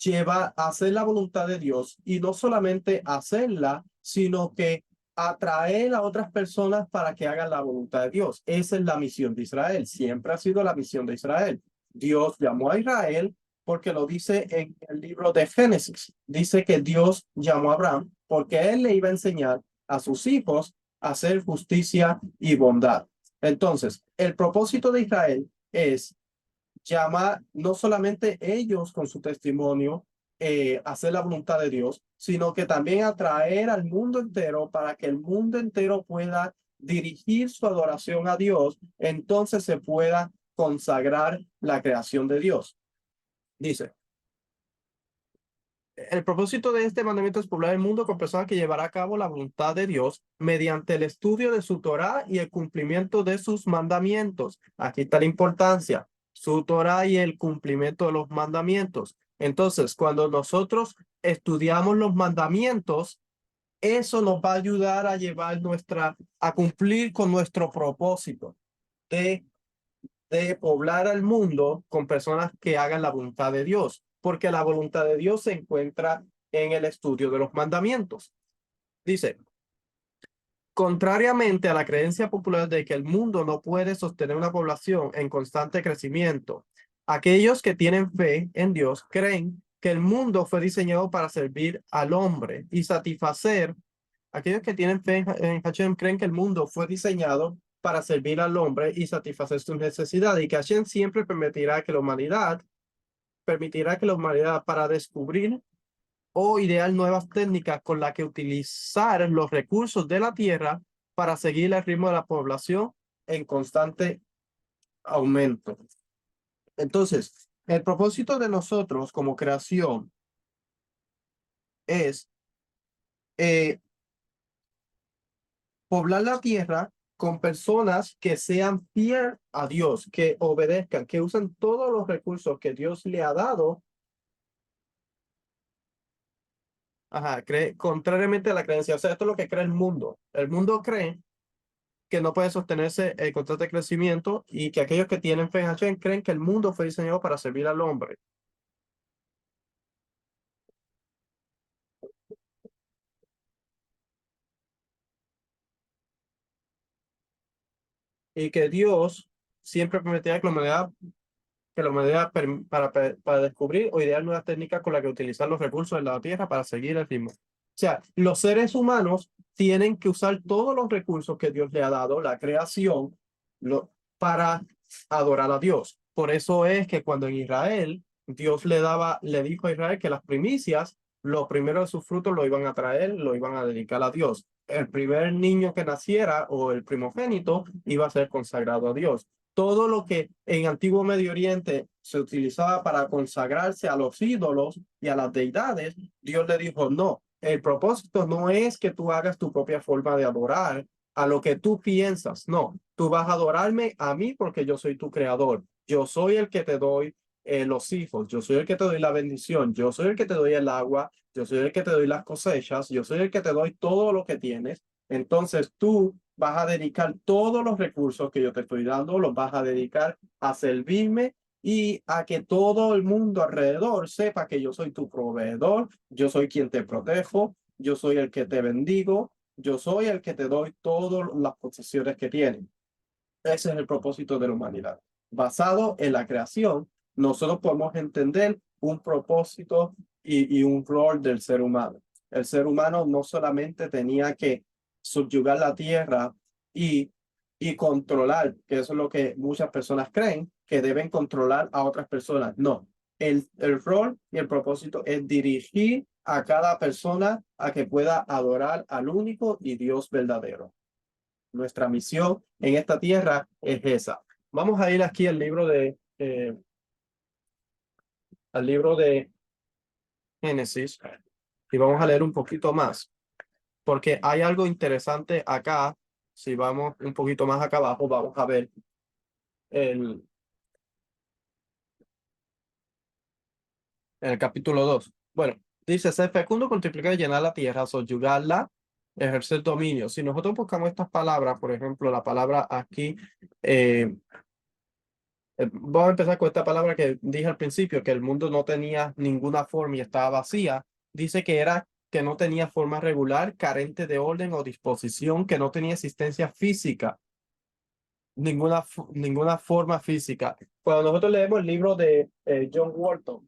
lleva a hacer la voluntad de Dios y no solamente hacerla, sino que atraer a otras personas para que hagan la voluntad de Dios. Esa es la misión de Israel. Siempre ha sido la misión de Israel. Dios llamó a Israel porque lo dice en el libro de Génesis. Dice que Dios llamó a Abraham porque él le iba a enseñar a sus hijos a hacer justicia y bondad. Entonces, el propósito de Israel es llama no solamente ellos con su testimonio hacer la voluntad de Dios, sino que también atraer al mundo entero para que el mundo entero pueda dirigir su adoración a Dios, entonces se pueda consagrar la creación de Dios. Dice, el propósito de este mandamiento es poblar el mundo con personas que llevará a cabo la voluntad de Dios mediante el estudio de su Torá y el cumplimiento de sus mandamientos. Aquí está la importancia, su Torá y el cumplimiento de los mandamientos. Entonces, cuando nosotros estudiamos los mandamientos, eso nos va a ayudar a llevar a cumplir con nuestro propósito de poblar al mundo con personas que hagan la voluntad de Dios, porque la voluntad de Dios se encuentra en el estudio de los mandamientos. Dice, contrariamente a la creencia popular de que el mundo no puede sostener una población en constante crecimiento, aquellos que tienen fe en Dios creen que el mundo fue diseñado para servir al hombre y satisfacer. Aquellos que tienen fe en Hashem creen que el mundo fue diseñado para servir al hombre y satisfacer sus necesidades y que Hashem siempre permitirá que la humanidad para descubrir o idear nuevas técnicas con las que utilizar los recursos de la tierra para seguir el ritmo de la población en constante aumento. Entonces, el propósito de nosotros como creación es eh, poblar la tierra con personas que sean fieles a Dios, que obedezcan, que usen todos los recursos que Dios le ha dado. Ajá, contrariamente a la creencia. O sea, esto es lo que cree el mundo. El mundo cree que no puede sostenerse el constante crecimiento y que aquellos que tienen fe en Hashem creen que el mundo fue diseñado para servir al hombre y que Dios siempre permitía que la humanidad para descubrir o idear nuevas técnicas con las que utilizar los recursos de la tierra para seguir el ritmo. O sea, los seres humanos tienen que usar todos los recursos que Dios le ha dado, la creación, para adorar a Dios. Por eso es que cuando en Israel Dios le dijo a Israel que las primicias, lo primero de sus frutos lo iban a traer, lo iban a dedicar a Dios. El primer niño que naciera o el primogénito iba a ser consagrado a Dios. Todo lo que en Antiguo Medio Oriente se utilizaba para consagrarse a los ídolos y a las deidades, Dios le dijo, no, el propósito no es que tú hagas tu propia forma de adorar a lo que tú piensas, no, tú vas a adorarme a mí porque yo soy tu creador, yo soy el que te doy los hijos, yo soy el que te doy la bendición, yo soy el que te doy el agua, yo soy el que te doy las cosechas, yo soy el que te doy todo lo que tienes, entonces tú vas a dedicar todos los recursos que yo te estoy dando, los vas a dedicar a servirme y a que todo el mundo alrededor sepa que yo soy tu proveedor, yo soy quien te protejo, yo soy el que te bendigo, yo soy el que te doy todas las posesiones que tienen. Ese es el propósito de la humanidad. Basado en la creación, nosotros podemos entender un propósito y un rol del ser humano. El ser humano no solamente tenía que subyugar la tierra y, y controlar, que eso es lo que muchas personas creen, que deben controlar a otras personas. No, el rol y el propósito es dirigir a cada persona a que pueda adorar al único y Dios verdadero. Nuestra misión en esta tierra es esa. Vamos a ir aquí al libro de Génesis y vamos a leer un poquito más, porque hay algo interesante acá. Si vamos un poquito más acá abajo, vamos a ver el, el capítulo 2. Bueno, dice, ser fecundo, multiplicar y llenar la tierra, subyugarla, ejercer dominio. Si nosotros buscamos estas palabras, por ejemplo, la palabra aquí, vamos a empezar con esta palabra que dije al principio, que el mundo no tenía ninguna forma y estaba vacía. Dice que era que no tenía forma regular, carente de orden o disposición, que no tenía existencia física, ninguna forma física. Cuando nosotros leemos el libro de John Walton,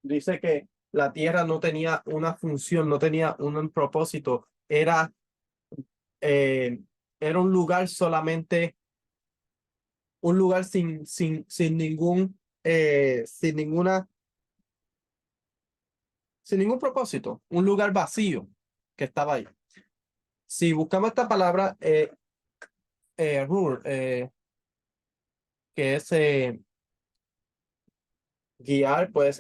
dice que la tierra no tenía una función, no tenía un propósito, eh, era un lugar solamente, un lugar sin ningún, sin ningún propósito, un lugar vacío que estaba ahí. Si buscamos esta palabra, rule, que es guiar, puede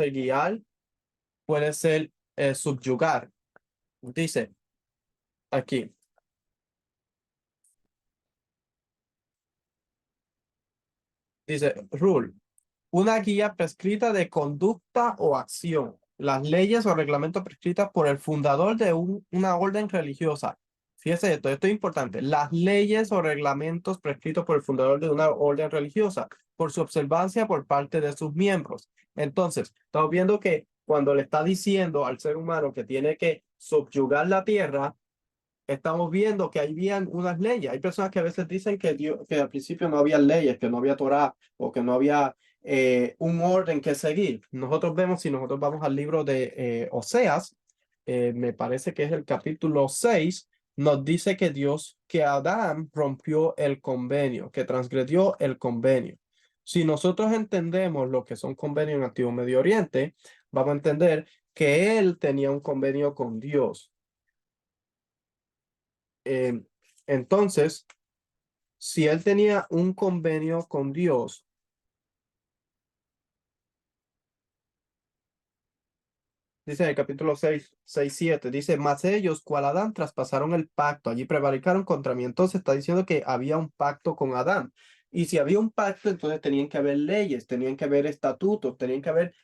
ser subyugar. Dice aquí, dice rule, una guía prescrita de conducta o acción. Las leyes o reglamentos prescritas por el fundador de una orden religiosa. Fíjese esto es importante. Las leyes o reglamentos prescritos por el fundador de una orden religiosa, por su observancia por parte de sus miembros. Entonces, estamos viendo que cuando le está diciendo al ser humano que tiene que subyugar la tierra, estamos viendo que habían unas leyes. Hay personas que a veces dicen que al principio no había leyes, que no había Torá o que no había un orden que seguir. Nosotros vemos, si nosotros vamos al libro de Oseas, me parece que es el capítulo 6, nos dice que Adán rompió el convenio, que transgredió el convenio. Si nosotros entendemos lo que son convenios en Antiguo Medio Oriente, vamos a entender que él tenía un convenio con Dios. Eh, entonces, si él tenía un convenio con Dios, dice en el capítulo 6, 7, dice, mas ellos, cual Adán, traspasaron el pacto, allí prevaricaron contra mí. Entonces está diciendo que había un pacto con Adán. Y si había un pacto, entonces tenían que haber leyes, tenían que haber estatutos, tenían que haber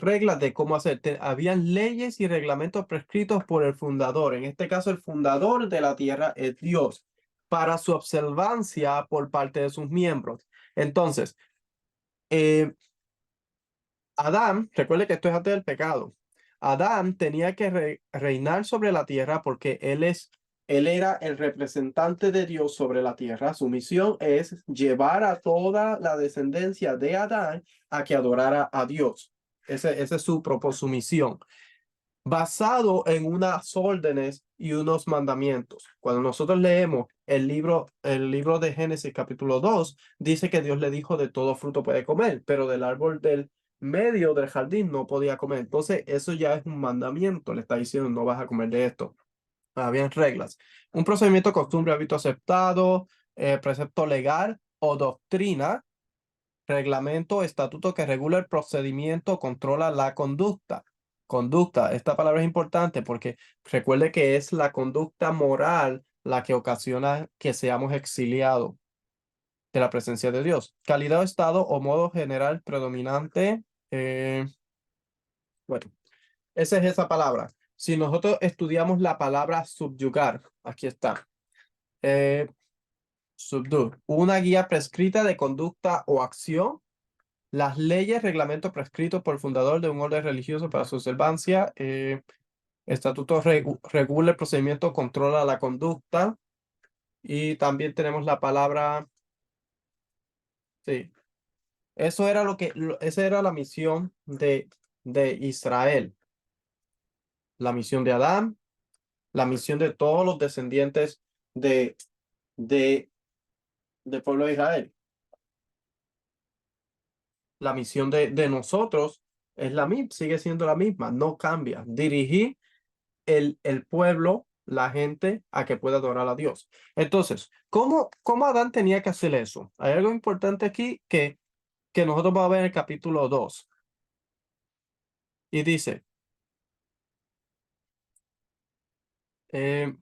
reglas de cómo hacer. Habían leyes y reglamentos prescritos por el fundador. En este caso, el fundador de la tierra es Dios. para su observancia por parte de sus miembros. Entonces, Adán, recuerde que esto es antes del pecado. Adán tenía que reinar sobre la tierra porque él era el representante de Dios sobre la tierra. Su misión es llevar a toda la descendencia de Adán a que adorara a Dios. Ese es su propósito, su misión, basado en unas órdenes y unos mandamientos. Cuando nosotros leemos el libro de Génesis capítulo 2, dice que Dios le dijo de todo fruto puede comer, pero del árbol del medio del jardín no podía comer. Entonces eso ya es un mandamiento, le está diciendo no vas a comer de esto. Habían reglas. Un procedimiento, costumbre, hábito aceptado, precepto legal o doctrina, reglamento, estatuto que regula el procedimiento, controla la conducta. Conducta, esta palabra es importante porque recuerde que es la conducta moral la que ocasiona que seamos exiliados de la presencia de Dios. Calidad, estado o modo general predominante. Bueno, esa es esa palabra. Si nosotros estudiamos la palabra subyugar, aquí está. Subdue, una guía prescrita de conducta o acción. Las leyes, reglamentos prescritos por el fundador de un orden religioso para su observancia. Estatuto regula el procedimiento, controla la conducta. Y también tenemos la palabra, sí, esa era la misión de Israel. La misión de Adán, la misión de todos los descendientes de, de, del pueblo de Israel. La misión de nosotros es la misma, sigue siendo la misma, no cambia. Dirigir el pueblo, la gente, a que pueda adorar a Dios. Entonces, ¿cómo Adán tenía que hacer eso? Hay algo importante aquí que nosotros vamos a ver en el capítulo 2. Y dice, eh,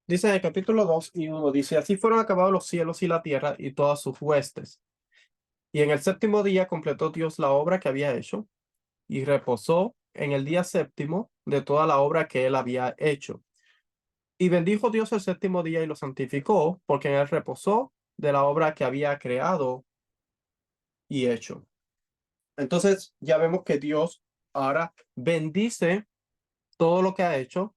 dice en el capítulo 2 y 1, dice, así fueron acabados los cielos y la tierra y todas sus huestes. Y en el séptimo día completó Dios la obra que había hecho y reposó en el día séptimo de toda la obra que él había hecho. Y bendijo Dios el séptimo día y lo santificó, porque en él reposó de la obra que había creado y hecho. Entonces ya vemos que Dios ahora bendice todo lo que ha hecho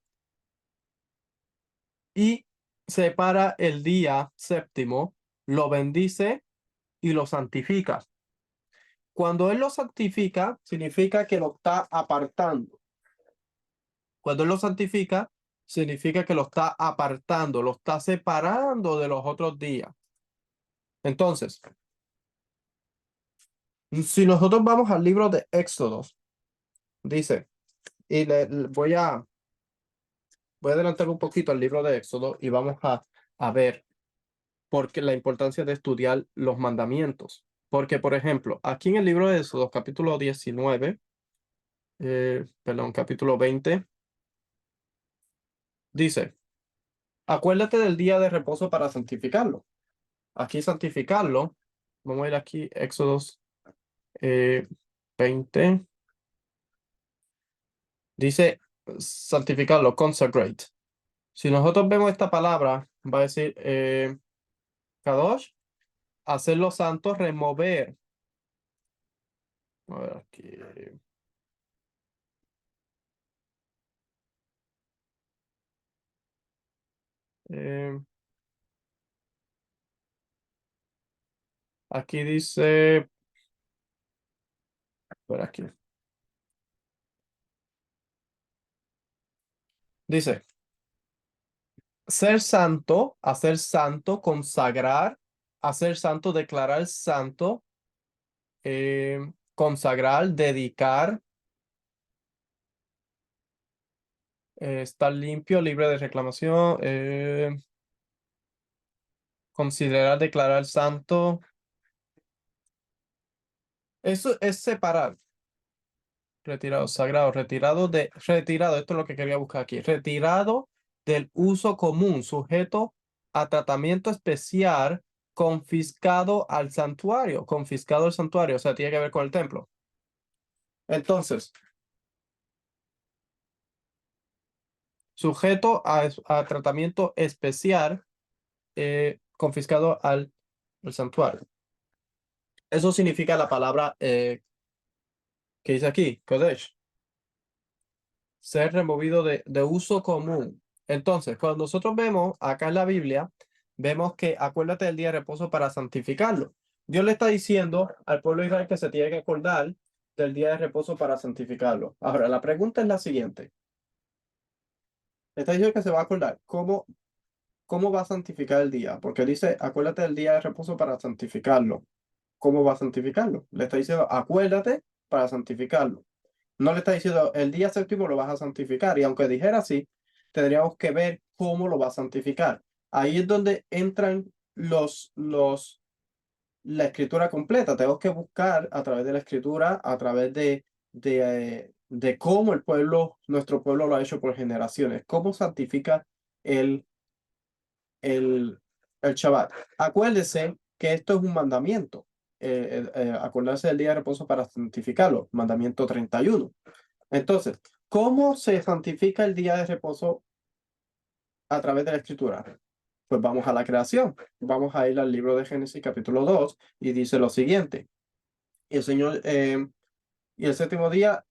y separa el día séptimo, lo bendice y lo santifica. Cuando él lo santifica, significa que lo está apartando. Cuando él lo santifica, significa que lo está apartando, lo está separando de los otros días. Entonces, si nosotros vamos al libro de Éxodos, dice, y voy a adelantar un poquito al libro de Éxodo y vamos a ver porque la importancia de estudiar los mandamientos. Porque, por ejemplo, aquí en el libro de Éxodo, capítulo 19, perdón, capítulo 20, dice, acuérdate del día de reposo para santificarlo. Aquí santificarlo, vamos a ir aquí, Éxodos 20, dice santificarlo, consecrate. Si nosotros vemos esta palabra, va a decir Kadosh, hacerlo santo, remover. A ver aquí. eh, aquí dice, por aquí. Dice, ser santo, hacer santo, consagrar, hacer santo, declarar santo, consagrar, dedicar, estar limpio, libre de reclamación, considerar, declarar santo. Eso es separar. Retirado, sagrado, retirado, esto es lo que quería buscar aquí, retirado del uso común, sujeto a tratamiento especial confiscado al santuario, o sea, tiene que ver con el templo. Entonces, sujeto a tratamiento especial, confiscado al santuario. Eso significa la palabra que dice aquí, Kodesh, ser removido de uso común. Entonces, cuando nosotros vemos acá en la Biblia, vemos que acuérdate del día de reposo para santificarlo. Dios le está diciendo al pueblo de Israel que se tiene que acordar del día de reposo para santificarlo. Ahora, la pregunta es la siguiente. Le está diciendo que se va a acordar. ¿Cómo va a santificar el día? Porque dice, acuérdate del día de reposo para santificarlo. ¿Cómo va a santificarlo? Le está diciendo, acuérdate para santificarlo. No le está diciendo, el día séptimo lo vas a santificar. Y aunque dijera así, tendríamos que ver cómo lo va a santificar. Ahí es donde entran la escritura completa. Tenemos que buscar a través de la escritura, a través de cómo nuestro pueblo lo ha hecho por generaciones. ¿Cómo santifica el, el Shabbat? Acuérdese que esto es un mandamiento. Acordarse del día de reposo para santificarlo, mandamiento 31. Entonces, ¿cómo se santifica el día de reposo a través de la escritura? Pues vamos a la creación. Vamos a ir al libro de Génesis capítulo 2 y dice lo siguiente. Y el Señor, y el séptimo día,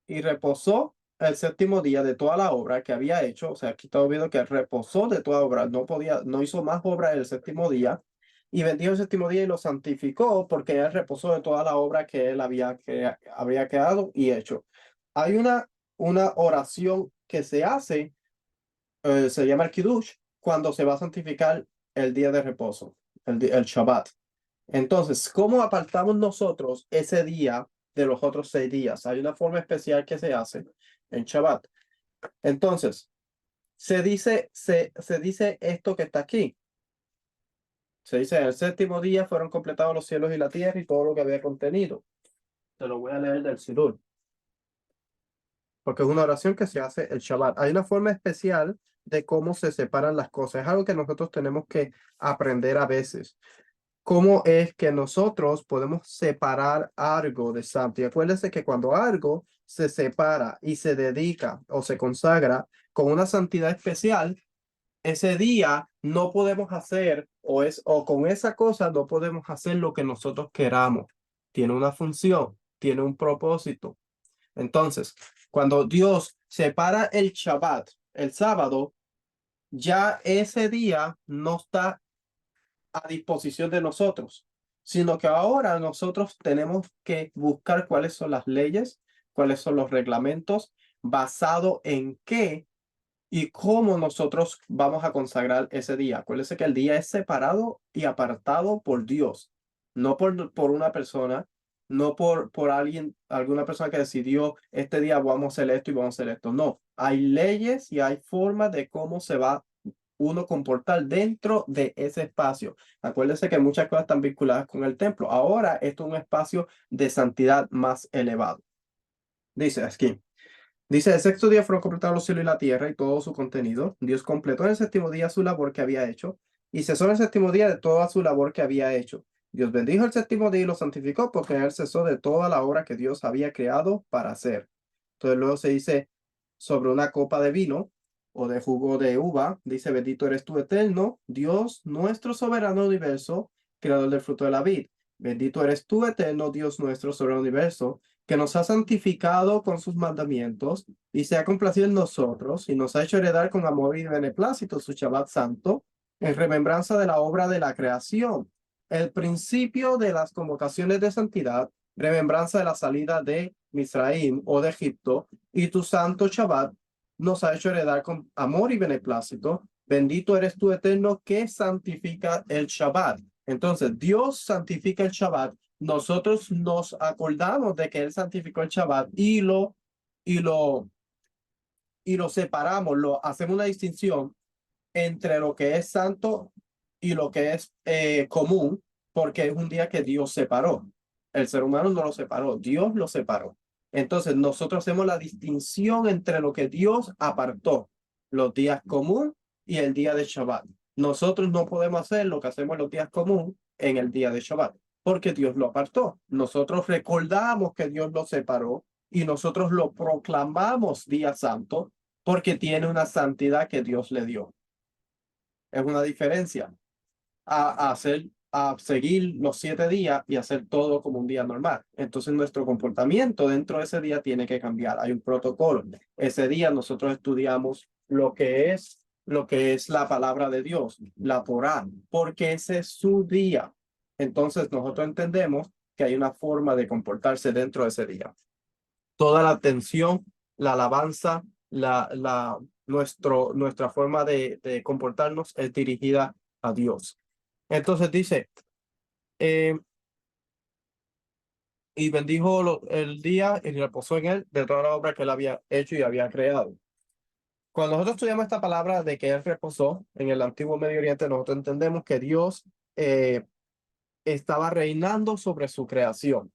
y reposó el séptimo día de toda la obra que había hecho. O sea, aquí está viendo que reposó de toda obra. No hizo más obra el séptimo día. Y bendijo el séptimo día y lo santificó porque él reposó de toda la obra que él había quedado y hecho. Hay una oración que se hace, se llama el Kiddush, cuando se va a santificar el día de reposo, el Shabbat. Entonces, ¿cómo apartamos nosotros ese día de los otros 6 días? Hay una forma especial que se hace en Shabbat. Entonces, se dice esto que está aquí. Se dice, en el séptimo día fueron completados los cielos y la tierra y todo lo que había contenido. Te lo voy a leer del Sidur, porque es una oración que se hace el Shabbat. Hay una forma especial de cómo se separan las cosas. Es algo que nosotros tenemos que aprender a veces. ¿Cómo es que nosotros podemos separar algo de santo? Y acuérdense que cuando algo se separa y se dedica o se consagra con una santidad especial, ese día no podemos hacer o con esa cosa no podemos hacer lo que nosotros queramos. Tiene una función, tiene un propósito. Entonces, cuando Dios separa el Shabbat, el sábado, ya ese día no está a disposición de nosotros, sino que ahora nosotros tenemos que buscar cuáles son las leyes, cuáles son los reglamentos, basado en qué y cómo nosotros vamos a consagrar ese día. Acuérdense que el día es separado y apartado por Dios, no por una persona, no por alguna persona que decidió este día vamos a hacer esto y vamos a hacer esto. No, hay leyes y hay formas de cómo se va uno comportar dentro de ese espacio. Acuérdense que muchas cosas están vinculadas con el templo. Ahora esto es un espacio de santidad más elevado. Dice aquí. Dice, el sexto día fueron completados los cielos y la tierra y todo su contenido. Dios completó en el séptimo día su labor que había hecho y cesó en el séptimo día de toda su labor que había hecho. Dios bendijo el séptimo día y lo santificó porque en él cesó de toda la obra que Dios había creado para hacer. Entonces luego se dice sobre una copa de vino o de jugo de uva, dice, bendito eres tú eterno, Dios, nuestro soberano universo, creador del fruto de la vid. Bendito eres tú eterno, Dios nuestro soberano universo, que nos ha santificado con sus mandamientos y se ha complacido en nosotros y nos ha hecho heredar con amor y beneplácito su Shabbat santo en remembranza de la obra de la creación, el principio de las convocaciones de santidad, remembranza de la salida de Misraim o de Egipto y tu santo Shabbat nos ha hecho heredar con amor y beneplácito. Bendito eres tú eterno que santifica el Shabbat. Entonces, Dios santifica el Shabbat, nosotros nos acordamos de que él santificó el Shabbat y lo, y lo separamos, hacemos una distinción entre lo que es santo y lo que es común, porque es un día que Dios separó. El ser humano no lo separó, Dios lo separó. Entonces nosotros hacemos la distinción entre lo que Dios apartó, los días común y el día de Shabbat. Nosotros no podemos hacer lo que hacemos en los días comunes en el día de Shabbat, porque Dios lo apartó. Nosotros recordamos que Dios lo separó y nosotros lo proclamamos día santo porque tiene una santidad que Dios le dio. Es una diferencia a seguir los 7 días y hacer todo como un día normal. Entonces nuestro comportamiento dentro de ese día tiene que cambiar. Hay un protocolo. Ese día nosotros estudiamos lo que es la palabra de Dios, la Torá, porque ese es su día. Entonces nosotros entendemos que hay una forma de comportarse dentro de ese día. Toda la atención, la alabanza, nuestra forma de comportarnos es dirigida a Dios. Entonces dice, eh, y bendijo el día y reposó en él de toda la obra que él había hecho y había creado. Cuando nosotros estudiamos esta palabra de que él reposó en el antiguo Medio Oriente, nosotros entendemos que Dios estaba reinando sobre su creación.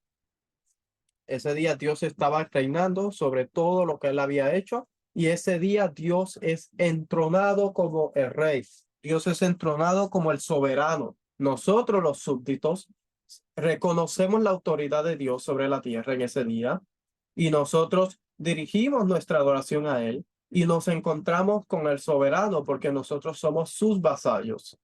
Ese día Dios estaba reinando sobre todo lo que él había hecho y ese día Dios es entronado como el rey. Dios es entronado como el soberano. Nosotros los súbditos reconocemos la autoridad de Dios sobre la tierra en ese día y nosotros dirigimos nuestra adoración a Él y nos encontramos con el soberano porque nosotros somos sus vasallos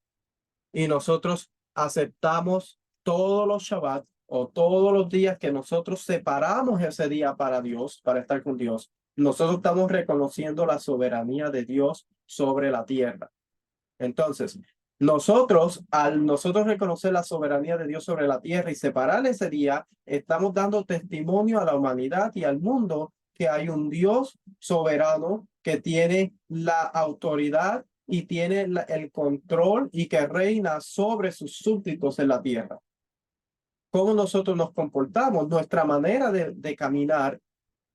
y nosotros aceptamos todos los Shabbat o todos los días que nosotros separamos ese día para Dios, para estar con Dios. Nosotros estamos reconociendo la soberanía de Dios sobre la tierra. Entonces, al nosotros reconocer la soberanía de Dios sobre la tierra y separar ese día, estamos dando testimonio a la humanidad y al mundo que hay un Dios soberano que tiene la autoridad y tiene el control y que reina sobre sus súbditos en la tierra. Cómo nosotros nos comportamos, nuestra manera de caminar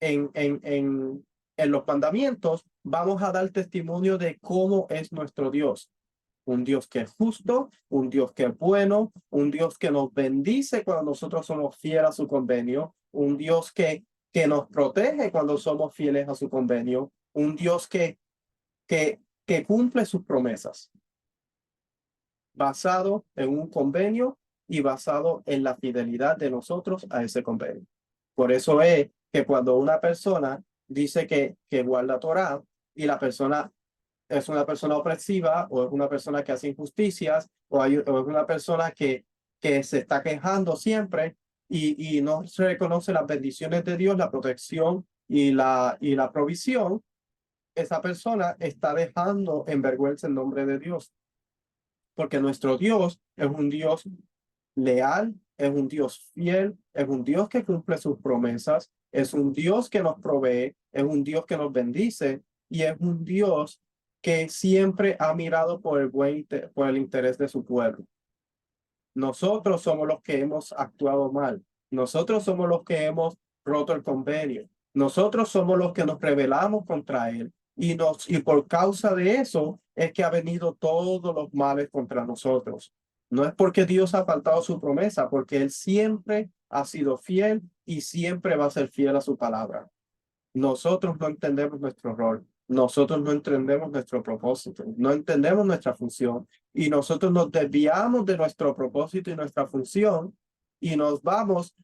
en los mandamientos, vamos a dar testimonio de cómo es nuestro Dios. Un Dios que es justo, un Dios que es bueno, un Dios que nos bendice cuando nosotros somos fieles a su convenio, un Dios que nos protege cuando somos fieles a su convenio, un Dios que cumple sus promesas, basado en un convenio y basado en la fidelidad de nosotros a ese convenio. Por eso es que cuando una persona dice que guarda Torah y la persona es una persona opresiva o es una persona que hace injusticias o es una persona que se está quejando siempre y no se reconoce las bendiciones de Dios, la protección y la provisión, esa persona está dejando en vergüenza el nombre de Dios. Porque nuestro Dios es un Dios leal, es un Dios fiel, es un Dios que cumple sus promesas, es un Dios que nos provee, es un Dios que nos bendice y es un Dios que siempre ha mirado por el interés de su pueblo. Nosotros somos los que hemos actuado mal. Nosotros somos los que hemos roto el convenio. Nosotros somos los que nos rebelamos contra él. Y por causa de eso es que ha venido todos los males contra nosotros. No es porque Dios ha faltado su promesa, porque él siempre ha sido fiel y siempre va a ser fiel a su palabra. Nosotros no entendemos nuestro rol, nosotros no entendemos nuestro propósito, no entendemos nuestra función y nosotros nos desviamos de nuestro propósito y nuestra función y nos vamos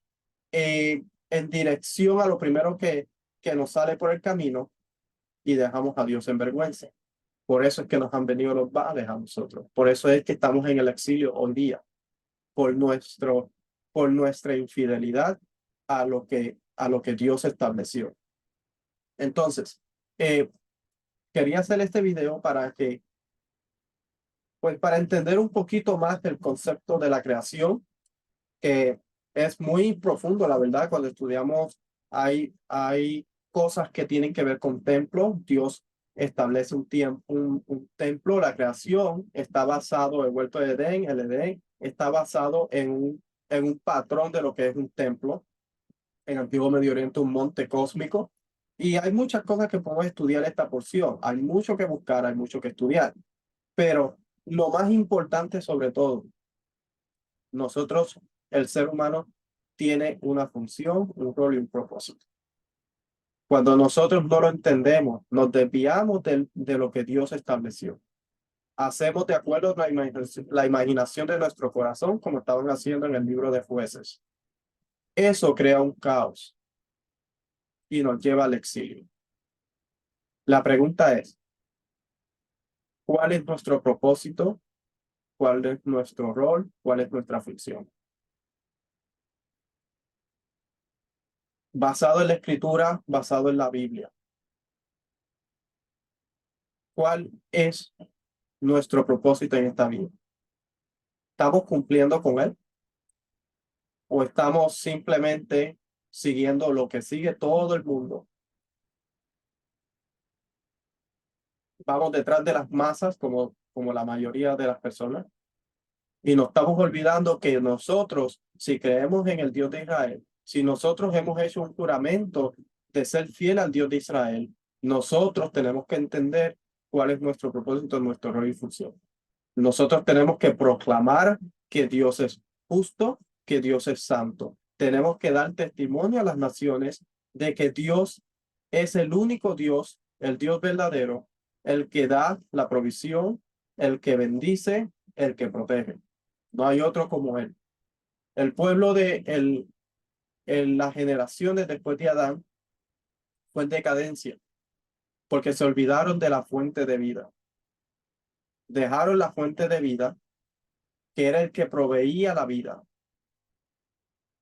en dirección a lo primero que nos sale por el camino y dejamos a Dios en vergüenza. Por eso es que nos han venido los males a nosotros. Por eso es que estamos en el exilio hoy día, por nuestra infidelidad a lo que Dios estableció. Entonces, quería hacer este video para entender un poquito más del concepto de la creación, que es muy profundo, la verdad. Cuando estudiamos, hay cosas que tienen que ver con templo. Dios establece un templo. La creación está basado en el huerto de Edén. El Edén está basado en un patrón de lo que es un templo. En el Antiguo Medio Oriente, un monte cósmico. Y hay muchas cosas que podemos estudiar esta porción. Hay mucho que buscar, hay mucho que estudiar. Pero lo más importante sobre todo, nosotros, el ser humano, tiene una función, un rol y un propósito. Cuando nosotros no lo entendemos, nos desviamos de lo que Dios estableció. Hacemos de acuerdo a la imaginación de nuestro corazón, como estaban haciendo en el libro de Jueces. Eso crea un caos y nos lleva al exilio. La pregunta es, ¿cuál es nuestro propósito? ¿Cuál es nuestro rol? ¿Cuál es nuestra función? Basado en la escritura, basado en la Biblia. ¿Cuál es nuestro propósito en esta vida? ¿Estamos cumpliendo con él? ¿O estamos simplemente siguiendo lo que sigue todo el mundo? Vamos detrás de las masas como la mayoría de las personas. Y nos estamos olvidando que nosotros, si creemos en el Dios de Israel, si nosotros hemos hecho un juramento de ser fiel al Dios de Israel, nosotros tenemos que entender cuál es nuestro propósito, nuestro rol y función. Nosotros tenemos que proclamar que Dios es justo, que Dios es santo. Tenemos que dar testimonio a las naciones de que Dios es el único Dios, el Dios verdadero, el que da la provisión, el que bendice, el que protege. No hay otro como él. El pueblo las generaciones después de Adán fue en decadencia porque se olvidaron de la fuente de vida. Dejaron la fuente de vida, que era el que proveía la vida.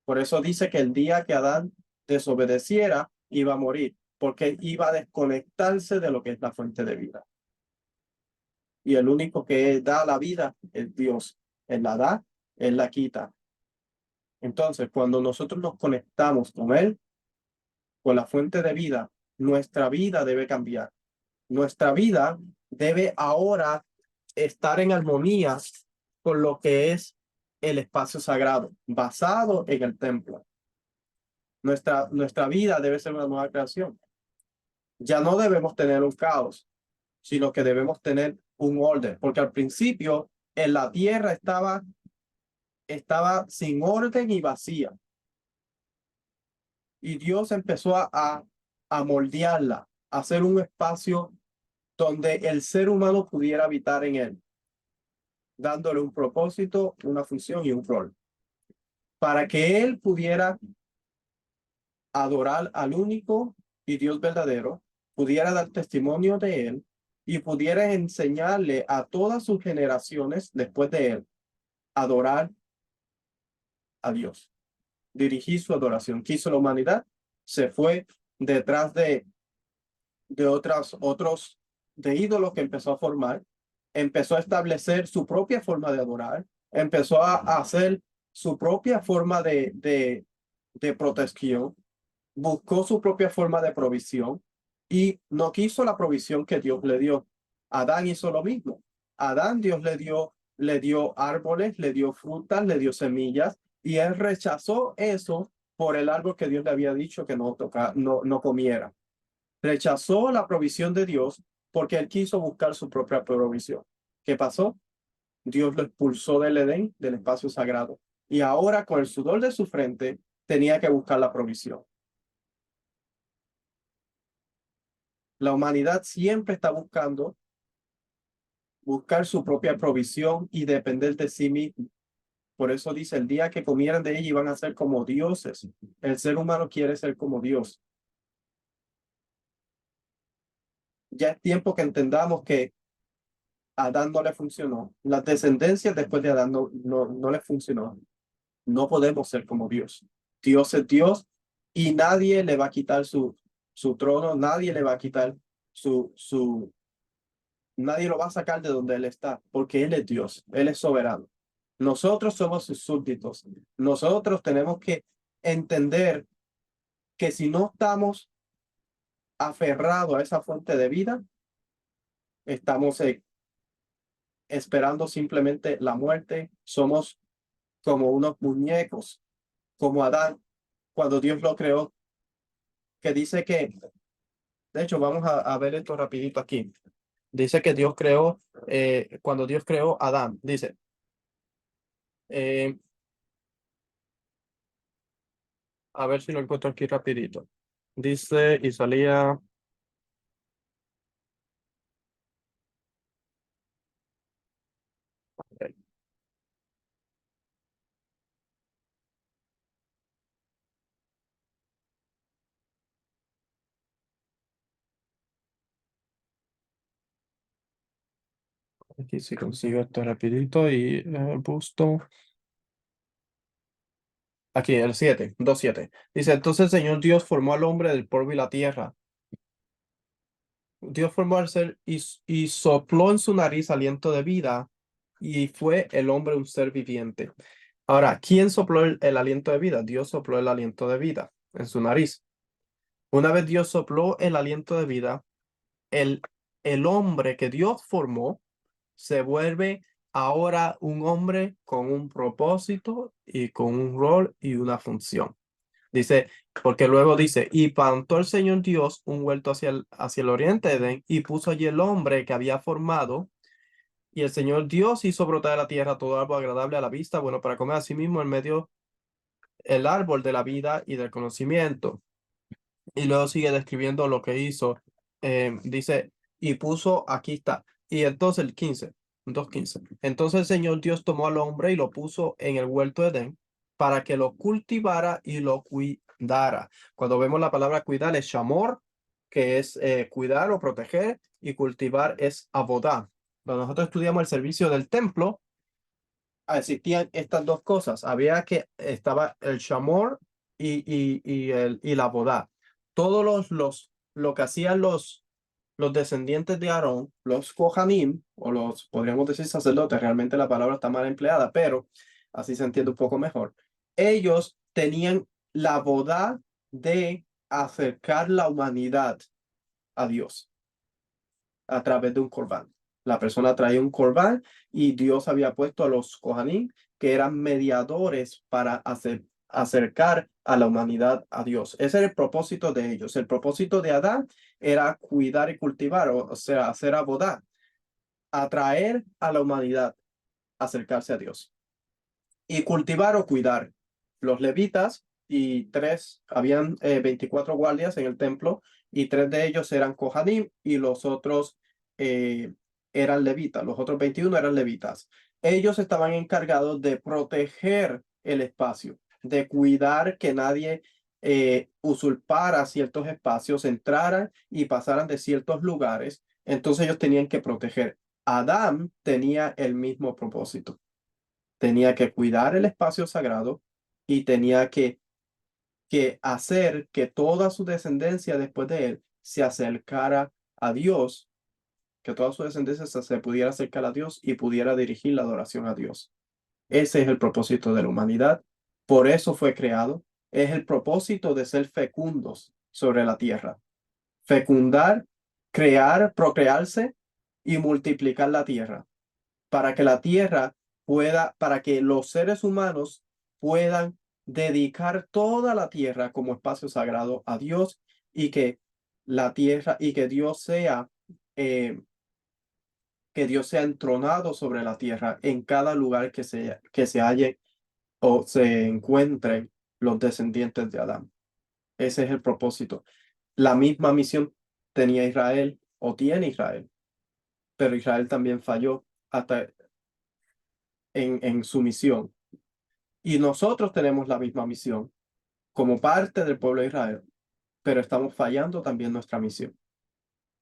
Por eso dice que el día que Adán desobedeciera, iba a morir, porque iba a desconectarse de lo que es la fuente de vida. Y el único que da la vida es Dios. Él la da, Él la quita. Entonces, cuando nosotros nos conectamos con Él, con la fuente de vida, nuestra vida debe cambiar. Nuestra vida debe ahora estar en armonía con lo que es el espacio sagrado, basado en el templo. Nuestra vida debe ser una nueva creación. Ya no debemos tener un caos, sino que debemos tener un orden, porque al principio en la tierra estaba sin orden y vacía. Y Dios empezó a moldearla, a hacer un espacio donde el ser humano pudiera habitar en él, dándole un propósito, una función y un rol, para que él pudiera adorar al único y Dios verdadero, pudiera dar testimonio de él y pudiera enseñarle a todas sus generaciones después de él adorar a Dios, dirigir su adoración. Quiso la humanidad, se fue detrás de otros de ídolos que empezó a formar, empezó a establecer su propia forma de adorar, empezó a hacer su propia forma de protección, buscó su propia forma de provisión y no quiso la provisión que Dios le dio. Adán hizo lo mismo. Adán Dios le dio árboles, le dio frutas, le dio semillas y él rechazó eso por el árbol que Dios le había dicho que no comiera. Rechazó la provisión de Dios porque él quiso buscar su propia provisión. ¿Qué pasó? Dios lo expulsó del Edén, del espacio sagrado. Y ahora con el sudor de su frente tenía que buscar la provisión. La humanidad siempre está buscar su propia provisión y depender de sí mismo. Por eso dice, el día que comieran de ella iban a ser como dioses. El ser humano quiere ser como Dios. Ya es tiempo que entendamos que a Adán no le funcionó. Las descendencias después de Adán no le funcionó. No podemos ser como Dios. Dios es Dios y nadie le va a quitar su trono, nadie le va a quitar nadie lo va a sacar de donde Él está, porque Él es Dios, Él es soberano. Nosotros somos sus súbditos. Nosotros tenemos que entender que si no estamos aferrados a esa fuente de vida, estamos esperando simplemente la muerte. Somos como unos muñecos, como Adán, cuando Dios lo creó, que dice que, de hecho, vamos a ver esto rapidito aquí. Dice que Dios creó, cuando Dios creó a Adán, dice, eh, a ver si lo encuentro aquí rapidito. Dice, y salía, Aquí sí consigo esto rapidito y busto. Aquí, el 7, 2:7. Dice, entonces el Señor Dios formó al hombre del polvo y la tierra. Dios formó al ser y sopló en su nariz aliento de vida y fue el hombre un ser viviente. Ahora, ¿quién sopló el aliento de vida? Dios sopló el aliento de vida en su nariz. Una vez Dios sopló el aliento de vida, el, el hombre que Dios formó se vuelve ahora un hombre con un propósito y con un rol y una función. Dice, porque luego dice, y plantó el Señor Dios un huerto hacia el oriente de Edén y puso allí el hombre que había formado. Y el Señor Dios hizo brotar de la tierra todo árbol agradable a la vista, bueno para comer, así mismo en medio el árbol de la vida y del conocimiento. Y luego sigue describiendo lo que hizo. Dice, y puso, aquí está. Y entonces el 15, 2:15. Entonces el Señor Dios tomó al hombre y lo puso en el huerto de Edén para que lo cultivara y lo cuidara. Cuando vemos la palabra cuidar es shamor, que es cuidar o proteger, y cultivar es abodá. Cuando nosotros estudiamos el servicio del templo, existían estas dos cosas. Estaba el shamor y la bodá. Todos lo que hacían los descendientes de Aarón, los Kohanim, o los, podríamos decir sacerdotes, realmente la palabra está mal empleada, pero así se entiende un poco mejor. Ellos tenían la bodá de acercar la humanidad a Dios a través de un corbán. La persona traía un corbán y Dios había puesto a los Kohanim, que eran mediadores para acercar a la humanidad a Dios. Ese era el propósito de ellos. El propósito de Adán era cuidar y cultivar, o sea, hacer abodá, atraer a la humanidad, acercarse a Dios. Y cultivar o cuidar. Los levitas y habían 24 guardias en el templo y tres de ellos eran Kohanim y los otros eh, eran levitas, los otros 21 eran levitas. Ellos estaban encargados de proteger el espacio, de cuidar que nadie usurpara ciertos espacios, entraran y pasaran de ciertos lugares. Entonces ellos tenían que proteger. Adán tenía el mismo propósito, tenía que cuidar el espacio sagrado y tenía que hacer que toda su descendencia después de él se acercara a Dios, que toda su descendencia se pudiera acercar a Dios y pudiera dirigir la adoración a Dios. Ese es el propósito de la humanidad. Por eso fue creado. Es el propósito de ser fecundos sobre la tierra. Fecundar, crear, procrearse y multiplicar la tierra para que la tierra para que los seres humanos puedan dedicar toda la tierra como espacio sagrado a Dios y que la tierra y eh, que Dios sea entronado sobre la tierra en cada lugar que se halle o se encuentren los descendientes de Adán. Ese es el propósito. La misma misión tenía Israel o tiene Israel, pero Israel también falló hasta en su misión. Y nosotros tenemos la misma misión como parte del pueblo de Israel, pero estamos fallando también nuestra misión.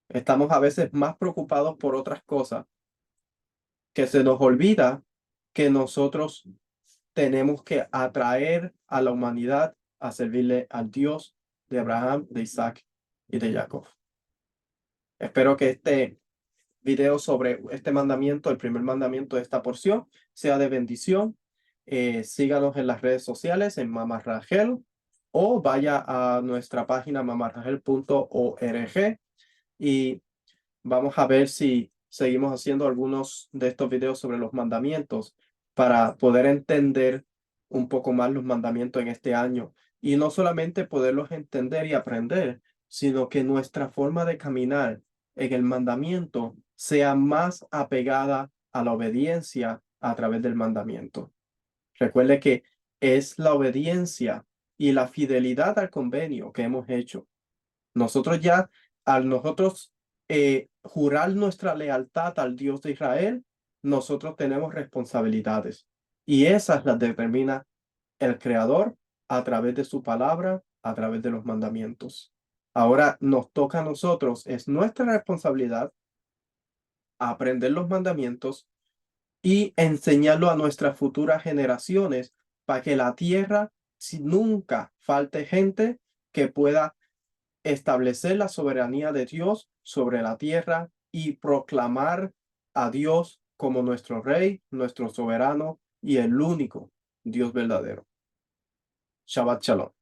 Estamos a veces más preocupados por otras cosas que se nos olvida que nosotros tenemos que atraer a la humanidad a servirle al Dios de Abraham, de Isaac y de Jacob. Espero que este video sobre este mandamiento, el primer mandamiento de esta porción, sea de bendición. Síganos en las redes sociales en Mamá Rachel o vaya a nuestra página mamarrachel.org y vamos a ver si seguimos haciendo algunos de estos videos sobre los mandamientos para poder entender un poco más los mandamientos en este año y no solamente poderlos entender y aprender, sino que nuestra forma de caminar en el mandamiento sea más apegada a la obediencia a través del mandamiento. Recuerde que es la obediencia y la fidelidad al convenio que hemos hecho. Nosotros ya, al nosotros jurar nuestra lealtad al Dios de Israel, nosotros tenemos responsabilidades y esas las determina el Creador a través de su palabra, a través de los mandamientos. Ahora nos toca a nosotros, es nuestra responsabilidad a aprender los mandamientos y enseñarlo a nuestras futuras generaciones para que la tierra, si nunca falte gente que pueda establecer la soberanía de Dios sobre la tierra y proclamar a Dios como nuestro Rey, nuestro soberano y el único Dios verdadero. Shabbat Shalom.